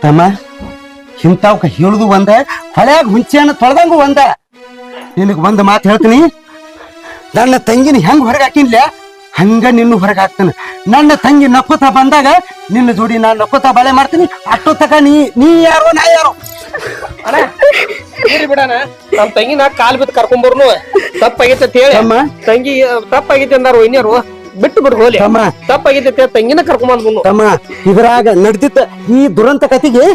ತಮ್ಮ ಇಂಥವ್ಕ ಹೇಳುದು ಒಂದ, ಹೊಳ್ಯಾಗ ಹುಂಚೆಯನ್ನು ತೊಳೆದಂಗು ಒಂದ. ನಿನಗ್ ಒಂದ್ ಮಾತು ಹೇಳ್ತೀನಿ, ನನ್ನ ತಂಗಿನ ಹೆಂಗ್ ಹೊರಗೆ ಹಾಕಿನ್ಲ ಹಂಗ ನಿನ್ನ ಹೊರಗೆ ಹಾಕ್ತಾನೆ. ನನ್ನ ತಂಗಿ ನಕ್ಕೋತ ಬಂದಾಗ ನಿನ್ನ ಜೋಡಿ ನಾನು ನಕ್ಕೋತ ಬಾಳೆ ಮಾಡ್ತೀನಿ. ಅಷ್ಟೋ ತಕ ನೀ ಯಾರೋ ನಾ ಯಾರೋ? ಅಣ್ಣ ಬಿಡಣ, ನಮ್ ತಂಗಿನ ಕಾಲ್ ಬಿದ್ದು ಕರ್ಕೊಂಬರ್ನು ತಪ್ಪಾಗೈತೆ ಅಂತ ಹೇಳಿ ತಮ್ಮ ತಂಗಿ ತಪ್ಪಾಗೈತೆ ಅಂದಾರು ಇನ್ಯಾರು ಬಿಟ್ಟು ಬಿಡು ಹೋಲಿ. ತಮ್ಮ ತಪ್ಪಾಗೈತೆ ತಂಗಿನ ಕರ್ಕೊಂಬಂದ್ ತಮ್ಮ ಇದ್ರಾಗ ನಡೆದಿದ್ದ ಈ ದುರಂತ ಕತೆಗೆ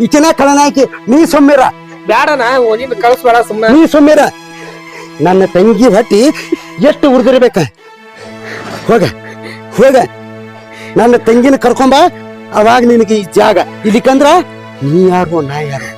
ಈಕಿನ ಕಳನಾಕಿ. ನೀ ಸುಮ್ಮಿರ, ಬ್ಯಾಡಣ ನೀನ್ ಕಳ್ಸ್ಬೇಡ ಸುಮ್ನ. ನೀ ಸುಮ್ಮಿರ. ನನ್ನ ತಂಗಿ ಹೊಟ್ಟಿ ಎಷ್ಟು ಉರ್ದಿರ್ಬೇಕ. ಹೋಗ ನನ್ನ ತಂಗಿನ ಕರ್ಕೊಂಬ, ಅವಾಗ ನಿನಗೆ ಈ ಜಾಗ. ಇದಕ್ಕಂದ್ರ ನೀ ಯಾರು ನಾ ಯಾರು?